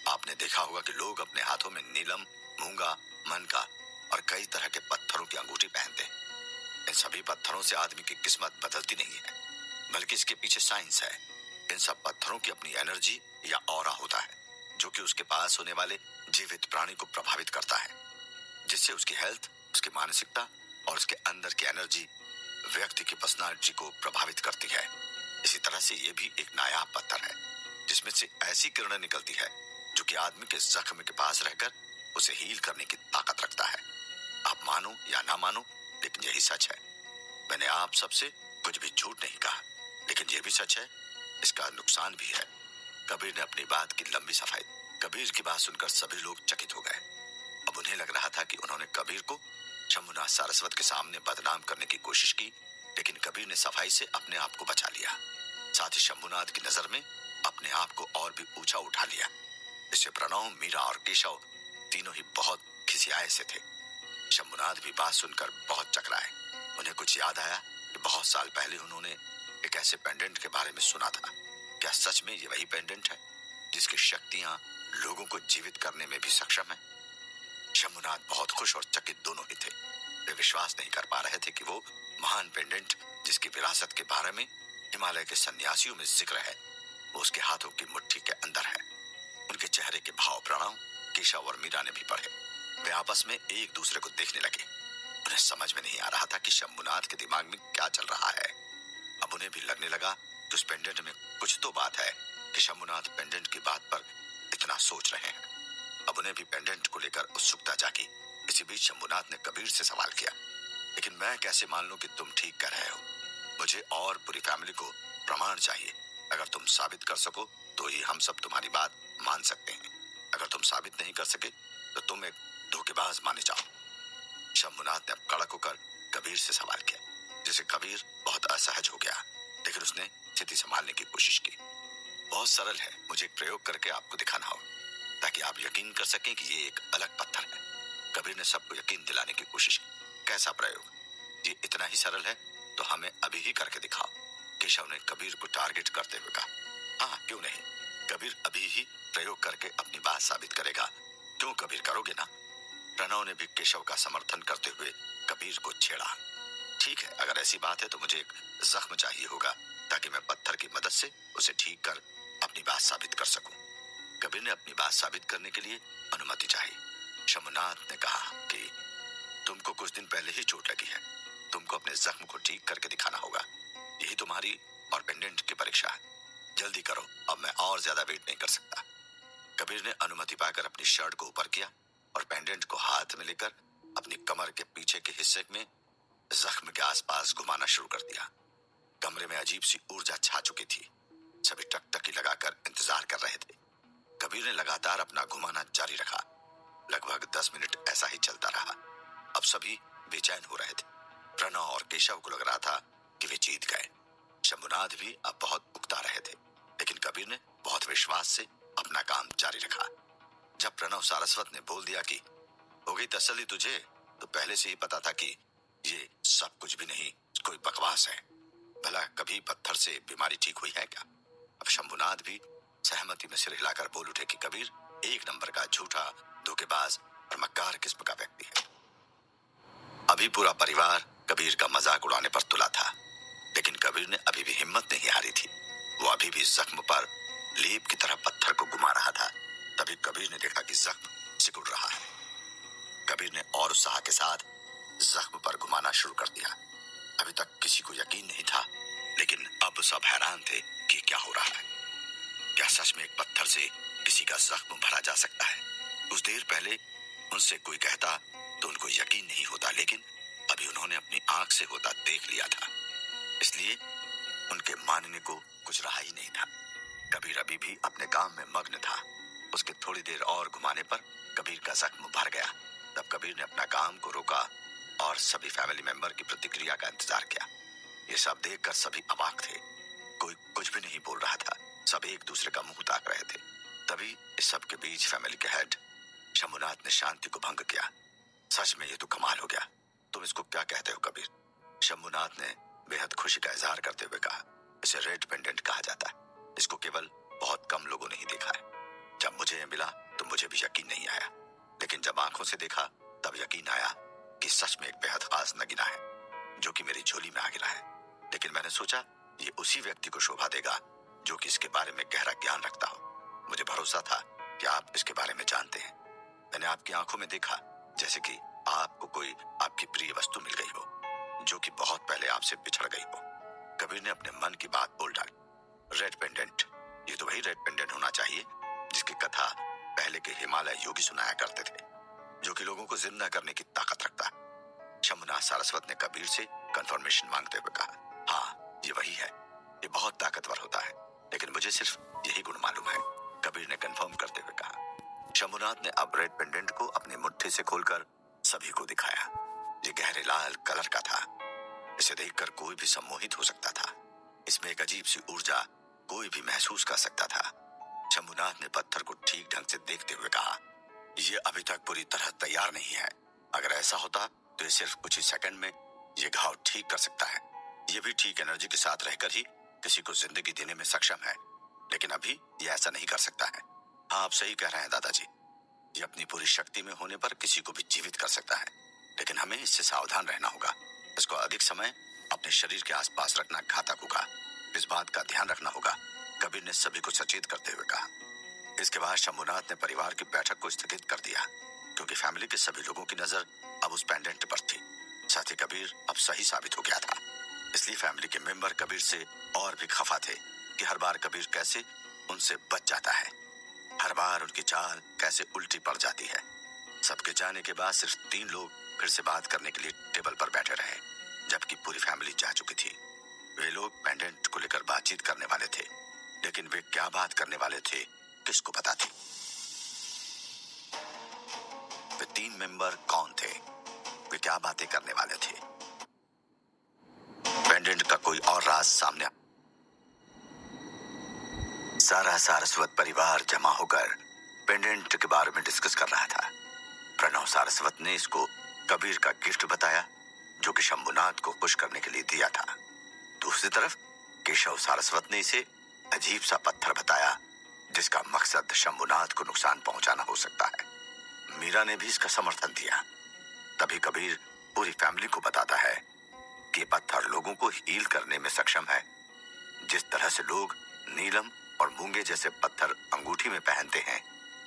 आपने देखा होगा कि लोग अपने हाथों में नीलम, मूंगा, मनका और कई तरह के पत्थरों की अंगूठी पहनते हैं। इन सभी पत्थरों से आदमी की किस्मत बदलती नहीं है, बल्कि इसके पीछे साइंस है। इन सब पत्थरों की अपनी एनर्जी या ऑरा होता है, जो कि उसके पास होने वाले जीवित प्राणी को प्रभावित करता है, जिससे उसकी हेल्थ, उसकी मानसिकता और उसके अंदर की एनर्जी व्यक्ति की पर्सनालिटी को प्रभावित करती है। इसी तरह से ये भी एक नायाब पत्थर है, जिसमें से ऐसी किरणें निकलती है जो कि आदमी के जख्म के पास रहकर उसे हील करने की ताकत रखता है। आप मानो या ना मानो, लेकिन यही सच है। मैंने आप सबसे कुछ भी झूठ नहीं कहा, लेकिन यह भी सच है, इसका नुकसान भी है। कबीर ने अपनी बात की लंबी सफाई। कबीर की बात सुनकर सभी लोग चकित हो गए। अब उन्हें लग रहा था कि उन्होंने कबीर को शंभुनाथ सारस्वत के सामने बदनाम करने की कोशिश की, लेकिन कबीर ने सफाई से अपने आप को बचा लिया। साथ ही शंभुनाथ की नजर में अपने आप को और भी ऊंचा उठा लिया। इससे प्रणव, मीरा और केशव तीनों ही बहुत खिसियाए से थे। शंभुनाथ भी बात सुनकर बहुत चकराए। उन्हें कुछ याद आया कि बहुत साल पहले उन्होंने एक ऐसे पेंडेंट के बारे में सुना था। क्या सच में ये वही पेंडेंट है जिसकी शक्तियां लोगों को जीवित करने में भी सक्षम है? शंभुनाथ बहुत खुश और चकित दोनों ही थे। वे विश्वास नहीं कर पा रहे थे कि वो महान पेंडेंट, जिसकी विरासत के बारे में हिमालय के सन्यासियों में जिक्र है, वो उसके हाथों की मुट्ठी के अंदर है। उनके चेहरे के भाव प्रणव, केशव और मीरा ने भी पढ़े। वे आपस में एक दूसरे को देखने लगे। उन्हें समझ में नहीं आ रहा था कि शंभुनाथ के दिमाग में क्या चल रहा है। अब उन्हें भी लगने लगा कि उस पेंडेंट में कुछ तो बात है कि शंभुनाथ पेंडेंट की बात पर इतना सोच रहे हैं। अब उन्हें भी पेंडेंट को लेकर उत्सुकता जागी। इसी बीच शंभुनाथ ने कबीर से सवाल किया, लेकिन मैं कैसे मान लूं कि तुम ठीक कर रहे हो? मुझे और पूरी फैमिली को प्रमाण चाहिए। अगर तुम साबित कर सको तो ही हम सब तुम्हारी बात मान सकते हैं। अगर तुम साबित नहीं कर सके तो तुम एक धोखेबाज माने जाओ। शंभुनाथ ने अब कड़क होकर कबीर से सवाल किया, जिसे कबीर बहुत असहज हो गया, लेकिन उसने स्थिति संभालने की कोशिश की। बहुत सरल है, मुझे एक प्रयोग करके आपको दिखाना होगा ताकि आप यकीन कर सकें कि ये एक अलग पत्थर है। कबीर ने सबको यकीन दिलाने की कोशिश की। कैसा प्रयोग? ये इतना ही सरल है तो हमें अभी ही करके दिखाओ, केशव ने कबीर को टारगेट करते हुए कहा। हाँ, क्यों नहीं, कबीर अभी ही प्रयोग करके अपनी बात साबित करेगा। क्यों कबीर, करोगे ना? प्रणव ने भी केशव का समर्थन करते हुए कबीर को छेड़ा। ठीक है, अगर ऐसी बात है तो मुझे एक जख्म चाहिए होगा ताकि मैं पत्थर की मदद से उसे ठीक कर अपनी बात साबित कर सकूं। कबीर ने अपनी बात साबित करने के लिए अनुमति चाही। शंभुनाथ ने कहा कि तुमको कुछ दिन पहले ही चोट लगी है, तुमको अपने जख्म को ठीक करके दिखाना होगा। यही तुम्हारी और पेंडेंट की परीक्षा है। जल्दी करो, अब मैं और ज्यादा वेट नहीं कर सकता। कबीर ने अनुमति पाकर अपनी शर्ट को ऊपर किया और पेंडेंट को हाथ में लेकर अपनी कमर के पीछे के हिस्से में जख्म के आसपास घुमाना शुरू कर दिया। कमरे में अजीब सी ऊर्जा छा चुकी थी। सभी टकटकी लगाकर इंतजार कर रहे थे। कबीर ने लगातार अपना घुमाना जारी रखा। लगभग 10 मिनट ऐसा ही चलता रहा। अब सभी बेचैन हो रहे थे। प्रणव और केशव को लग रहा था कि वे जीत गए। शंभुनाथ भी अब बहुत उकता रहे थे, लेकिन कबीर ने बहुत विश्वास से अपना काम जारी रखा। जब प्रणव सारस्वत ने बोल दिया कि हो गई तसल्ली तुझे, तो पहले से ही पता था कि ये सब कुछ भी नहीं, कोई बकवास है। भला कभी पत्थर से बीमारी ठीक हुई है क्या? अब शंभुनाथ भी सहमति में सिर हिलाकर बोल उठे कि कबीर एक नंबर का झूठा, धोखेबाज और मक्कार किस्म का व्यक्ति है। अभी पूरा परिवार कबीर का मजाक उड़ाने पर तुला था, लेकिन कबीर ने अभी भी हिम्मत नहीं हारी थी। वो अभी भी जख्म पर लीप की तरह पत्थर को घुमा रहा था। तभी कबीर ने देखा कि जख्म सिकुड़ रहा है। कबीर ने और उत्साह के साथ जख्म पर घुमाना शुरू कर दिया। अभी तक किसी को यकीन नहीं था, लेकिन अब सब हैरान थे कि क्या हो रहा है। क्या सच में एक पत्थर से किसी का जख्म भरा जा सकता है? कुछ देर पहले उनसे कोई कहता तो उनको यकीन नहीं होता, लेकिन अभी उन्होंने अपनी आंख से होता देख लिया था, इसलिए उनके मानने को कुछ रहा ही नहीं था। कबीर अभी भी अपने काम में मग्न था। उसके थोड़ी देर और घुमाने पर कबीर का जख्म भर गया। तब कबीर ने अपना काम को रोका और सभी फैमिली मेंबर की प्रतिक्रिया का इंतजार किया। ये सब देखकर सभी अवाक थे। कोई कुछ भी नहीं बोल रहा था। सब एक दूसरे का मुंह ताक रहे थे। तभी इस सब के बीच फैमिली के हेड शंभुनाथ ने शांति को भंग किया। सच में ये तो कमाल हो गया। तुम इसको क्या कहते हो कबीर? शंभुनाथ ने बेहद खुशी का इजहार करते हुए कहा, इसे रेड पेंडेंट कहा जाता है। इसको केवल बहुत कम लोगों ने ही देखा है। जब मुझे ये मिला तो मुझे भी यकीन नहीं आया, लेकिन जब आंखों से देखा तब यकीन आया कि सच में एक बेहद खास नगीना है जो कि मेरी झोली में आ गिरा है। लेकिन मैंने सोचा ये उसी व्यक्ति को शोभा देगा जो कि इसके बारे में गहरा ज्ञान रखता हो। मुझे भरोसा था कि आप इसके बारे में जानते हैं। मैंने आपकी आंखों में देखा जैसे कि आपको कोई आपकी प्रिय वस्तु मिल गई हो जो कि बहुत पहले आपसे बिछड़ गई हो। कबीर ने अपने मन की बात बोल डाली। रेड पेंडेंट, ये तो वही रेड पेंडेंट होना चाहिए जिसकी कथा पहले के हिमालय योगी सुनाया करते थे, जो कि लोगों को जिंदा करने की ताकत रखता है। शंभुनाथ सारस्वत ने कबीर से कंफर्मेशन मांगते हुए कहा, हाँ ये वही है। ये बहुत ताकतवर होता है, लेकिन मुझे सिर्फ यही गुण मालूम है, कबीर ने कंफर्म करते हुए कहा। शंभुनाथ ने अब रेड पेंडेंट को अपनी मुट्ठी से खोलकर सभी को दिखाया। ये गहरे लाल कलर का था। इसे देखकर कोई भी सम्मोहित हो सकता था। इसमें एक अजीब सी ऊर्जा कोई भी महसूस कर सकता था। शंभुनाथ ने पत्थर को ठीक ढंग से देखते हुए कहा, ये अभी तक पूरी तरह तैयार नहीं है। अगर ऐसा होता तो ये सिर्फ कुछ ही सेकंड में ये घाव ठीक कर सकता है। ये भी ठीक एनर्जी के साथ रहकर ही किसी को जिंदगी देने में सक्षम है, लेकिन अभी ये ऐसा नहीं कर सकता है। हाँ, आप सही कह रहे हैं दादाजी। ये अपनी पूरी शक्ति में होने पर किसी को भी जीवित कर सकता है, लेकिन हमें इससे सावधान रहना होगा। इसको अधिक समय अपने शरीर के आसपास रखना घातक होगा। इस बात का ध्यान रखना होगा, कबीर ने सभी को सचेत करते हुए कहा। इसके बाद शंभुनाथ ने परिवार की बैठक को स्थगित कर दिया, क्योंकि फैमिली के सभी लोगों की नजर अब उस पेंडेंट पर थी। साथ ही कबीर अब सही साबित हो गया था। इसलिए फैमिली के मेंबर कबीर से और भी खफा थे कि हर बार कबीर कैसे उनसे बच जाता है, हर बार उनकी चाल कैसे उल्टी पड़ जाती है। सबके जाने के बाद सिर्फ 3 लोग फिर से बात करने के लिए टेबल पर बैठे रहे, जबकि पूरी फैमिली जा चुकी थी। वे लोग पेंडेंट को लेकर बातचीत करने वाले थे, लेकिन वे क्या बात करने वाले थे किसको पता थी। वे 3 मेंबर कौन थे? वे क्या बातें करने वाले थे? पेंडेंट का कोई और राज सामने। सारा सारस्वत परिवार जमा होकर पेंडेंट के बारे में डिस्कस कर रहा था। प्रणव सारस्वत ने इसको कबीर का गिफ्ट बताया, जो कि शंभुनाथ को खुश करने के लिए दिया था। दूसरी तरफ केशव सारस्वत ने इसे अजीब सा पत्थर बताया, जिसका मकसद शंभुनाथ को नुकसान पहुंचाना हो सकता है। मीरा ने भी इसका समर्थन दिया। तभी कबीर पूरी फैमिली को बताता है कि पत्थर लोगों को हील करने में सक्षम है। जिस तरह से लोग नीलम और मूंगे जैसे पत्थर अंगूठी में पहनते हैं,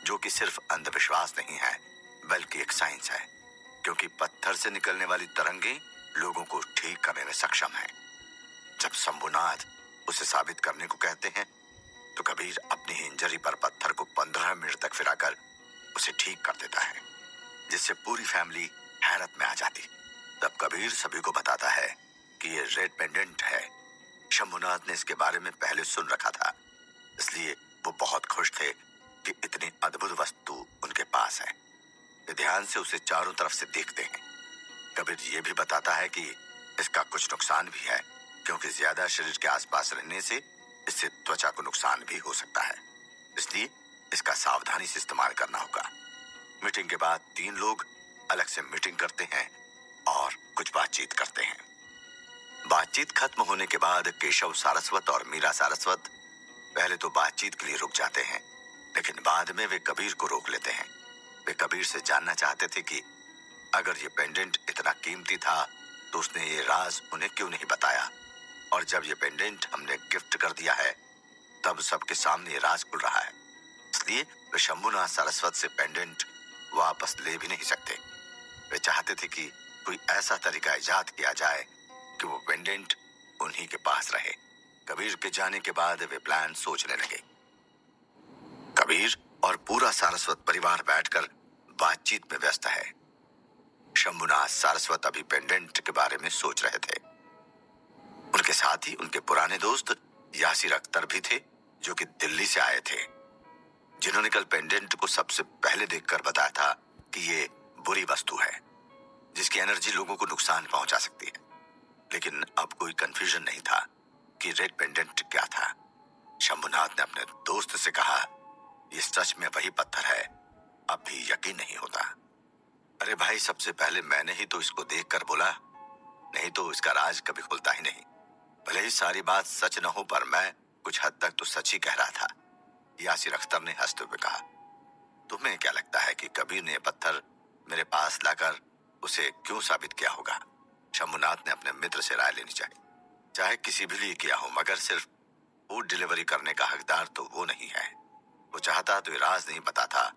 जो कि सिर्फ अंधविश्वास नहीं है बल्कि एक साइंस है, क्योंकि पत्थर से निकलने वाली तरंगें लोगों को ठीक करने में सक्षम है। जब शंभुनाथ उसे साबित करने को कहते हैं तो कबीर अपनी इंजरी पर पत्थर को 15 मिनट तक फिराकर उसे ठीक कर देता है, जिससे पूरी फैमिली हैरत में आ जाती। तब कबीर सभी को बताता है कि ये रेड पेंडेंट है। शंभुनाथ ने इसके बारे में पहले सुन रखा था, इसलिए वो बहुत खुश थे कि इतनी अद्भुत वस्तु उनके पास है। वे ध्यान से उसे चारों तरफ से देखते हैं। कबीर ये भी बताता है कि इसका कुछ नुकसान भी है, क्योंकि ज्यादा शरीर के आसपास रहने से इससे त्वचा को नुकसान भी हो सकता है, इसलिए इसका सावधानी से इस्तेमाल करना होगा। मीटिंग के बाद 3 लोग अलग से मीटिंग करते हैं और कुछ बातचीत करते हैं। बातचीत खत्म होने के बाद केशव सारस्वत और मीरा सारस्वत पहले तो बातचीत के लिए रुक जाते हैं, लेकिन बाद में वे कबीर को रोक लेते हैं। वे कबीर से जानना चाहते थे कि अगर ये पेंडेंट इतना कीमती था तो उसने ये राज उन्हें क्यों नहीं बताया, और जब ये पेंडेंट हमने गिफ्ट कर दिया है तब सबके सामने ये राज खुल रहा है, इसलिए वे शंभुनाथ सारस्वत से पेंडेंट वापस ले भी नहीं सकते। वे चाहते थे कि कोई ऐसा तरीका इजाद किया जाए कि वो पेंडेंट उन्हीं के पास रहे। कबीर के जाने के बाद वे प्लान सोचने लगे। कबीर और पूरा सारस्वत परिवार बैठकर बातचीत में व्यस्त है। शंभुनाथ सारस्वत अभी पेंडेंट के बारे में सोच रहे थे। उनके साथ ही उनके पुराने दोस्त यासिर अख्तर भी थे, जो कि दिल्ली से आए थे, जिन्होंने कल पेंडेंट को सबसे पहले देखकर बताया था कि ये बुरी वस्तु है जिसकी एनर्जी लोगों को नुकसान पहुंचा सकती है। लेकिन अब कोई कंफ्यूजन नहीं था कि रेड पेंडेंट क्या था। शंभुनाथ ने अपने दोस्त से कहा, यह सच में वही पत्थर है। अब भी यकीन नहीं होता। अरे भाई, सबसे पहले मैंने ही तो इसको देखकर बोला, नहीं तो इसका राज कभी खुलता ही नहीं। भले ही सारी बात सच न हो, पर मैं कुछ हद तक तो सच ही कह रहा था। यासिर अख्तर ने हंसते हुए कहा। तुम्हें क्या लगता है कि कबीर ने पत्थर मेरे पास लाकर उसे क्यों साबित किया होगा? शंभुनाथ ने अपने मित्र से राय लेनी चाहिए। चाहे किसी भी लिए किया हो, मगर सिर्फ फूड डिलीवरी करने का हकदार तो वो नहीं है। वो चाहता तो ये राज नहीं पता था,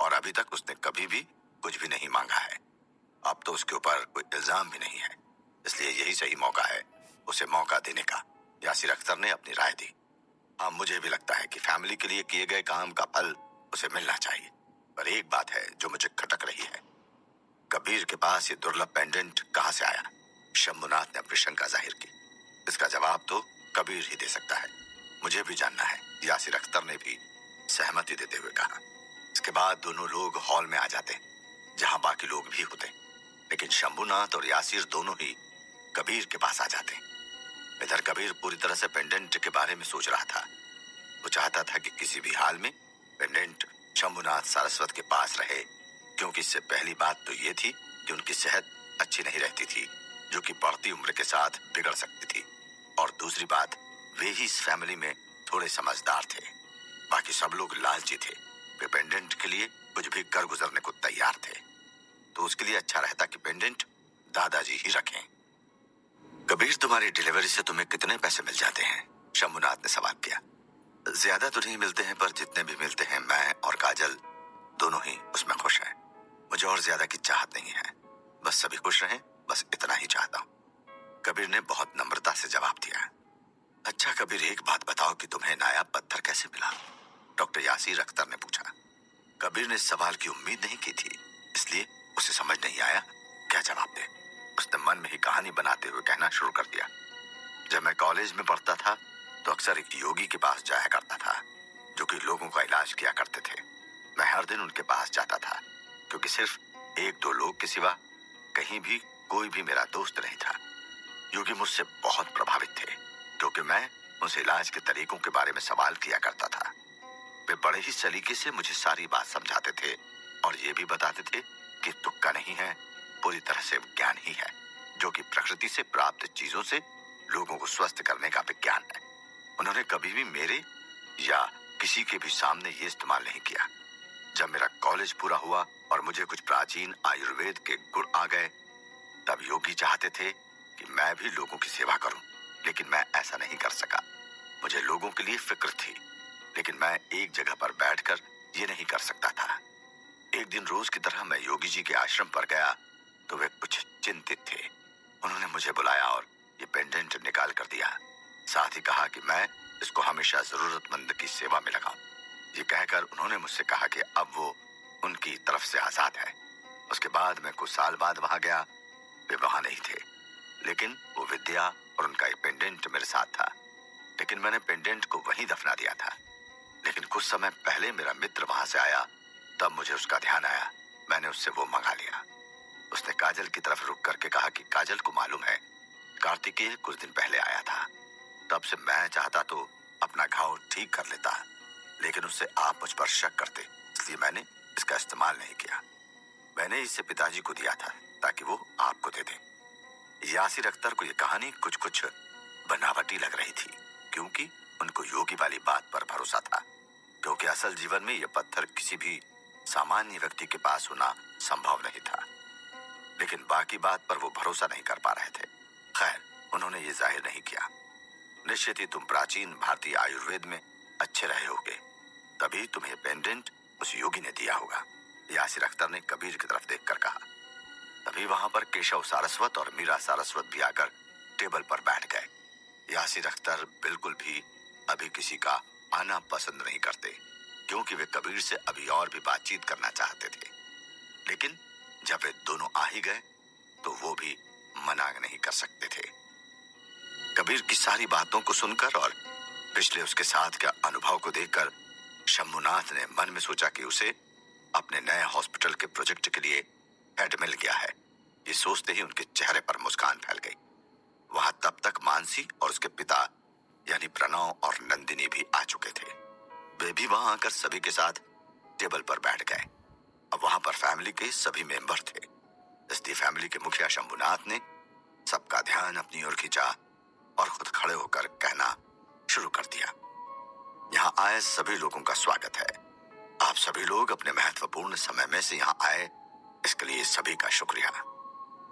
और अभी तक उसने कभी भी कुछ भी नहीं मांगा है। अब तो उसके ऊपर कोई इल्जाम भी नहीं है, इसलिए यही सही मौका है उसे मौका देने का। यासिर अख्तर ने अपनी राय दी। हाँ, मुझे भी लगता है कि फैमिली के लिए किए गए काम का फल उसे मिलना चाहिए, पर एक बात है जो मुझे खटक रही है। कबीर के पास ये दुर्लभ पेंडेंट कहाँ से आया? शंभुनाथ ने अपनी शंका जाहिर की। इसका जवाब तो कबीर ही दे सकता है, मुझे भी जानना है, यासिर अख्तर ने भी सहमति देते हुए कहा। इसके बाद दोनों लोग हॉल में आ जाते, जहां बाकी लोग भी होते, लेकिन शंभुनाथ और यासिर दोनों ही कबीर के पास आ जाते। इधर कबीर पूरी तरह से पेंडेंट के बारे में सोच रहा था। वो चाहता था कि किसी भी हाल में पेंडेंट शंभुनाथ सारस्वत के पास रहे, क्योंकि इससे पहली बात तो ये थी कि उनकी सेहत अच्छी नहीं रहती थी, जो कि बढ़ती उम्र के साथ बिगड़ सकती थी, और दूसरी बात, वे ही इस फैमिली में थोड़े समझदार थे। बाकी सब लोग लालची थे। वे पेंडेंट के लिए कुछ भी कर गुजरने को तैयार थे, तो उसके लिए अच्छा रहता कि पेंडेंट दादाजी ही रखें। कबीर, तुम्हारी डिलीवरी से तुम्हें कितने पैसे मिल जाते हैं? शंभुनाथ ने सवाल किया। ज्यादा तो नहीं मिलते हैं, पर जितने भी मिलते हैं मैं और काजल दोनों ही उसमें खुश हैं। मुझे और ज्यादा की चाहत नहीं है, बस सभी खुश रहें, बस इतना ही चाहता हूँ। कबीर ने बहुत नम्रता से जवाब दिया। अच्छा कबीर, एक बात बताओ कि तुम्हें नायाब पत्थर कैसे मिला? डॉक्टर यासिर अख्तर ने पूछा। कबीर ने इस सवाल की उम्मीद नहीं की थी, इसलिए उसे समझ नहीं आया क्या जवाब दे। उसने मन में ही कहानी बनाते हुए कहना शुरू कर दिया। जब मैं कॉलेज में पढ़ता था तो अक्सर एक योगी के पास जाया करता था, जो कि लोगों का इलाज किया करते थे। मैं हर दिन उनके पास जाता था, क्योंकि सिर्फ एक दो लोग के सिवा कहीं भी कोई भी मेरा दोस्त नहीं था। योगी मुझसे बहुत प्रभावित थे, क्योंकि मैं उनसे इलाज के तरीकों के बारे में सवाल किया करता था। वे बड़े ही सलीके से मुझे सारी बात समझाते थे, और ये भी बताते थे कि तुक्का नहीं है, पूरी तरह से विज्ञान ही है, जो कि प्रकृति से प्राप्त चीजों से लोगों को स्वस्थ करने का विज्ञान है। उन्होंने कभी भी मेरे या किसी के भी सामने ये इस्तेमाल नहीं किया। जब मेरा कॉलेज पूरा हुआ और मुझे कुछ प्राचीन आयुर्वेद के गुण आ गए, तब योगी चाहते थे कि मैं भी लोगों की सेवा करूं, लेकिन मैं ऐसा नहीं कर सका। मुझे लोगों के लिए फिक्र थी, लेकिन मैं एक जगह पर बैठकर ये नहीं कर सकता था। एक दिन रोज की तरह मैं योगी जी के आश्रम पर गया तो वे कुछ चिंतित थे। उन्होंने मुझे बुलाया और ये पेंडेंट निकाल कर दिया। साथ ही कहा कि मैं इसको हमेशा जरूरतमंद की सेवा में लगाऊं। ये कहकर उन्होंने मुझसे कहा कि अब वो उनकी तरफ से आजाद है। उसके बाद मैं कुछ साल बाद वहां गया। वे वहां नहीं थे, लेकिन वो विद्या और उनका एक पेंडेंट मेरे साथ था। लेकिन मैंने पेंडेंट को वहीं दफना दिया था। लेकिन कुछ समय पहले मेरा मित्र वहां से आया, तब मुझे उसका ध्यान आया। मैंने उससे वो मंगा लिया। उसने काजल की तरफ रुक करके कहा कि काजल को मालूम है, कार्तिकेय कुछ दिन पहले आया था। तब से मैं चाहता तो अपना घाव ठीक कर लेता, लेकिन उससे आप मुझ पर शक करते, इसलिए मैंने इसका इस्तेमाल नहीं किया। मैंने इसे पिताजी को दिया था ताकि वो आपको दे दें। यासिर अख्तर को यह कहानी कुछ कुछ बनावटी लग रही थी, क्योंकि उनको योगी वाली बात पर भरोसा था, क्योंकि असल जीवन में यह पत्थर किसी भी सामान्य व्यक्ति के पास होना संभव नहीं था। लेकिन बाकी बात पर वो भरोसा नहीं कर पा रहे थे। खैर, उन्होंने ये जाहिर नहीं किया। निश्चित ही तुम प्राचीन भारतीय आयुर्वेद में अच्छे रहे होगे, तभी तुम्हें पेंडेंट उस योगी ने दिया होगा, यासिर अख्तर ने कबीर की तरफ देखकर कहा। तभी वहां पर केशव सारस्वत और मीरा सारस्वत भी आकर टेबल पर बैठ गए। यासिर अख्तर बिल्कुल भी अभी किसी का आना पसंद नहीं करते, क्योंकि वे कबीर से अभी और भी बातचीत करना चाहते थे। लेकिन जब वे दोनों आ ही गए तो वो भी मना नहीं कर सकते थे। कबीर की सारी बातों को सुनकर और पिछले उसके साथ के अनुभव को देखकर शंभुनाथ ने मन में सोचा कि उसे अपने नए हॉस्पिटल के प्रोजेक्ट के लिए हेड मिल गया है। ये सोचते ही उनके चेहरे पर मुस्कान फैल गई। वहां तब तक मानसी और उसके पिता यानी प्रणव और नंदिनी भी आ चुके थे। वे भी वहां आकर सभी के साथ टेबल पर बैठ गए। अब वहां पर फैमिली के सभी मेंबर थे, इसलिए फैमिली के मुखिया शंभुनाथ ने सबका ध्यान अपनी ओर खींचा और खुद खड़े होकर कहना शुरू कर दिया। यहाँ आए सभी लोगों का स्वागत है। आप सभी लोग अपने महत्वपूर्ण समय में से यहाँ आए, इसके लिए सभी का शुक्रिया।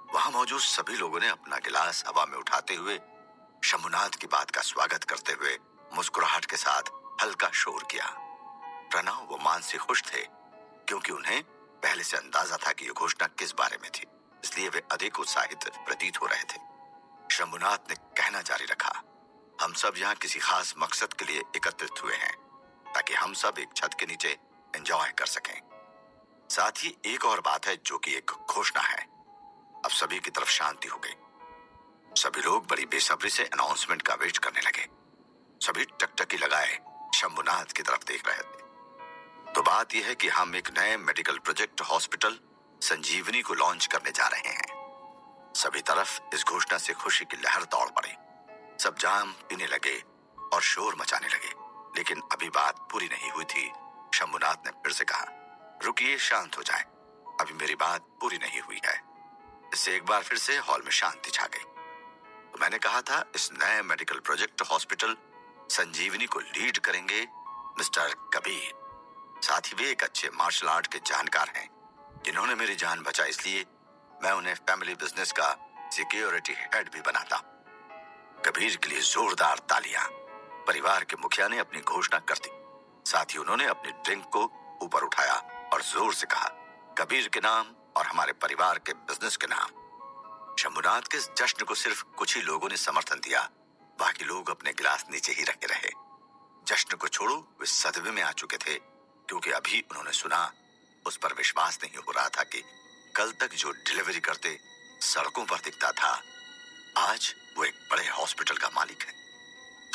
वहां मौजूद सभी लोगों ने अपना गिलास हवा में उठाते हुए शंभुनाथ की बात का स्वागत करते हुए मुस्कुराहट के साथ हल्का शोर किया। प्रणव व मानसी खुश थे, क्योंकि उन्हें पहले से अंदाजा था कि यह घोषणा किस बारे में थी, इसलिए वे अधिक उत्साहित प्रतीत हो रहे थे। शंभुनाथ ने कहना जारी रखा, हम सब यहाँ किसी खास मकसद के लिए एकत्रित हुए हैं, ताकि हम सब एक छत के नीचे एंजॉय कर सकें। साथ ही एक और बात है, जो कि एक घोषणा है। अब सभी की तरफ शांति हो गई। सभी लोग बड़ी बेसब्री से अनाउंसमेंट का वेट करने लगे। सभी टकटकी लगाए शंभुनाथ की तरफ देख रहे थे। तो बात यह है कि हम एक नए मेडिकल प्रोजेक्ट हॉस्पिटल संजीवनी को लॉन्च करने जा रहे हैं। सभी तरफ इस घोषणा से खुशी की लहर दौड़ पड़ी। सब जाम पीने लगे और शोर मचाने लगे, लेकिन अभी बात पूरी नहीं हुई थी। शंभुनाथ ने फिर से कहा, रुकिए, शांत हो जाए, अभी मेरी बात पूरी नहीं हुई है। इससे एक बार फिर से हॉल में शांति छा गई। तो मैंने कहा था, इस नए मेडिकल प्रोजेक्ट हॉस्पिटल संजीवनी को लीड करेंगे मिस्टर कबीर। साथ ही वे एक अच्छे मार्शल आर्ट के जानकार हैं, जिन्होंने मेरी जान बचा, इसलिए मैं उन्हें फैमिली बिजनेस का सिक्योरिटी हेड भी बनाता। कबीर के लिए जोरदार तालियां। परिवार के मुखिया ने अपनी घोषणा कर दी। साथ ही उन्होंने अपनी ड्रिंक को ऊपर उठाया और जोर से कहा, कबीर के नाम और हमारे परिवार के बिजनेस के नाम। शंभुनाथ के इस जश्न को सिर्फ कुछ ही लोगों ने समर्थन दिया, बाकी लोग अपने गिलास नीचे ही रखे रहे। जश्न को छोड़ो, वे सदमे में आ चुके थे, क्योंकि अभी उन्होंने सुना, उस पर विश्वास नहीं हो रहा था कि कल तक जो डिलीवरी करते सड़कों पर दिखता था, आज वो एक बड़े हॉस्पिटल का मालिक है।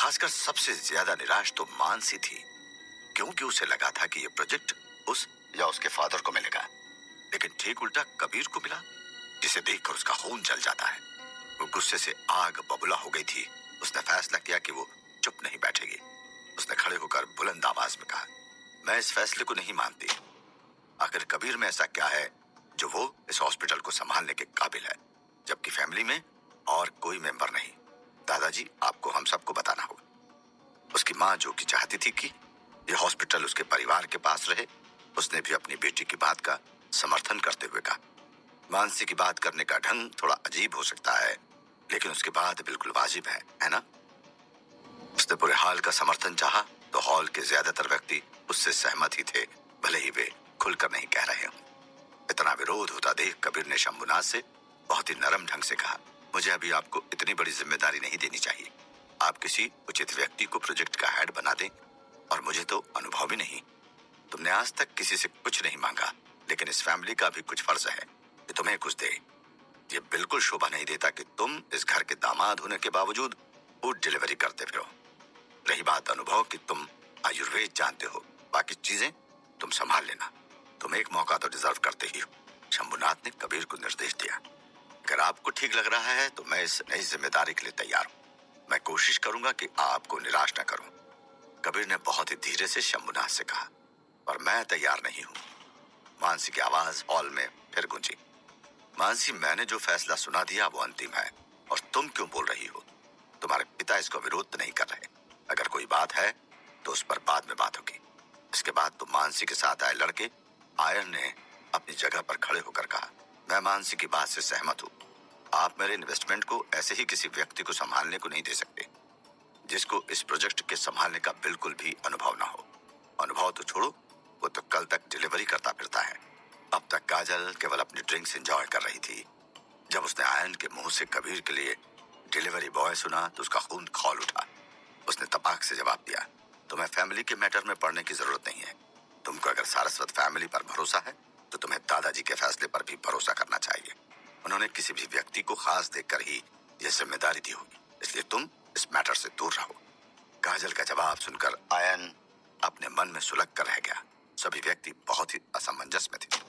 खासकर सबसे ज्यादा निराश तो मानसी थी, क्योंकि उसे लगा था कि ये प्रोजेक्ट उस या उसके फादर को मिलेगा, लेकिन ठीक उल्टा कबीर को मिला, जिसे देखकर उसका खून जल जाता है। वो गुस्से से आग बबूला हो गई थी। उसने फैसला किया कि वो चुप नहीं बैठेगी। उसने खड़े होकर बुलंद आवाज में कहा, मैं इस फैसले को नहीं मानती। आखिर कबीर में ऐसा क्या है जो वो इस हॉस्पिटल को संभालने के काबिल है, जबकि फैमिली में और कोई मेंबर नहीं। दादाजी, आपको हम सबको बताना होगा। उसकी माँ जो कि चाहती थी कि यह हॉस्पिटल उसके परिवार के पास रहे, उसने भी अपनी बेटी की बात का समर्थन करते हुए कहा, मानसी की बात करने का ढंग थोड़ा अजीब हो सकता है, लेकिन उसकी बात बिल्कुल वाजिब है ना? उसने पूरे हाल का समर्थन चाहा, तो हॉल के ज्यादातर व्यक्ति उससे सहमत ही थे, भले ही वे खुलकर नहीं कह रहे हों। इतना विरोध होता देख कबीर ने शंभुनाथ से बहुत ही नरम ढंग से कहा, मुझे अभी आपको इतनी बड़ी जिम्मेदारी नहीं देनी चाहिए। आप किसी उचित व्यक्ति को प्रोजेक्ट का हेड बना दें, और मुझे तो अनुभव भी नहीं। तुमने आज तक किसी से कुछ नहीं मांगा, लेकिन इस फैमिली का भी कुछ फर्ज है कि तुम्हें कुछ दे। ये बिल्कुल शोभा नहीं देता कि तुम इस घर के दामाद होने के बावजूद फूड डिलीवरी करते फिरो। रही बात अनुभव की, तुम आयुर्वेद जानते हो, बाकी चीजें तुम संभाल लेना। तुम एक मौका तो डिजर्व करते ही हो। शंभुनाथ ने कबीर को निर्देश दिया, अगर आपको ठीक लग रहा है तो मैं इस नई जिम्मेदारी के लिए तैयार हूँ। मैं कोशिश करूंगा कि आपको निराश न करूं। कबीर ने बहुत ही धीरे से शंभुनाथ से कहा, पर मैं तैयार नहीं हूं। मानसी की आवाज हॉल में फिर गूंजी। मानसी, मैंने जो फैसला सुना दिया वो अंतिम है, और तुम क्यों बोल रही हो? तुम्हारे पिता इसको विरोध तो नहीं कर रहे। अगर कोई बात है तो उस पर बाद में बात होगी। इसके बाद तो मानसी के साथ आए लड़के आयन ने अपनी जगह पर खड़े होकर कहा, मैं मानसी की बात से सहमत हूँ। आप मेरे इन्वेस्टमेंट को ऐसे ही किसी व्यक्ति को संभालने को नहीं दे सकते, जिसको इस प्रोजेक्ट के संभालने का बिल्कुल भी अनुभव ना हो। अनुभव तो छोड़ो, वो तो कल तक डिलीवरी करता फिरता है। अब तक काजल केवल अपनी ड्रिंक्स एंजॉय कर रही थी। जब उसने आयन के मुंह से कबीर के लिए डिलीवरी बॉय सुना तो उसका खून खौल उठा। उसने तपाक से जवाब दिया, तुम्हें फैमिली के मैटर में पड़ने की जरूरत नहीं है। तुमको अगर सारस्वत फैमिली पर भरोसा है तो तुम्हें दादाजी के फैसले पर भी भरोसा करना चाहिए। उन्होंने किसी भी व्यक्ति को खास देखकर ही यह जिम्मेदारी दी होगी, इसलिए तुम इस मैटर से दूर रहो। काजल का जवाब सुनकर आयन अपने मन में सुलग कर रह गया। सभी व्यक्ति बहुत ही असमंजस में थे।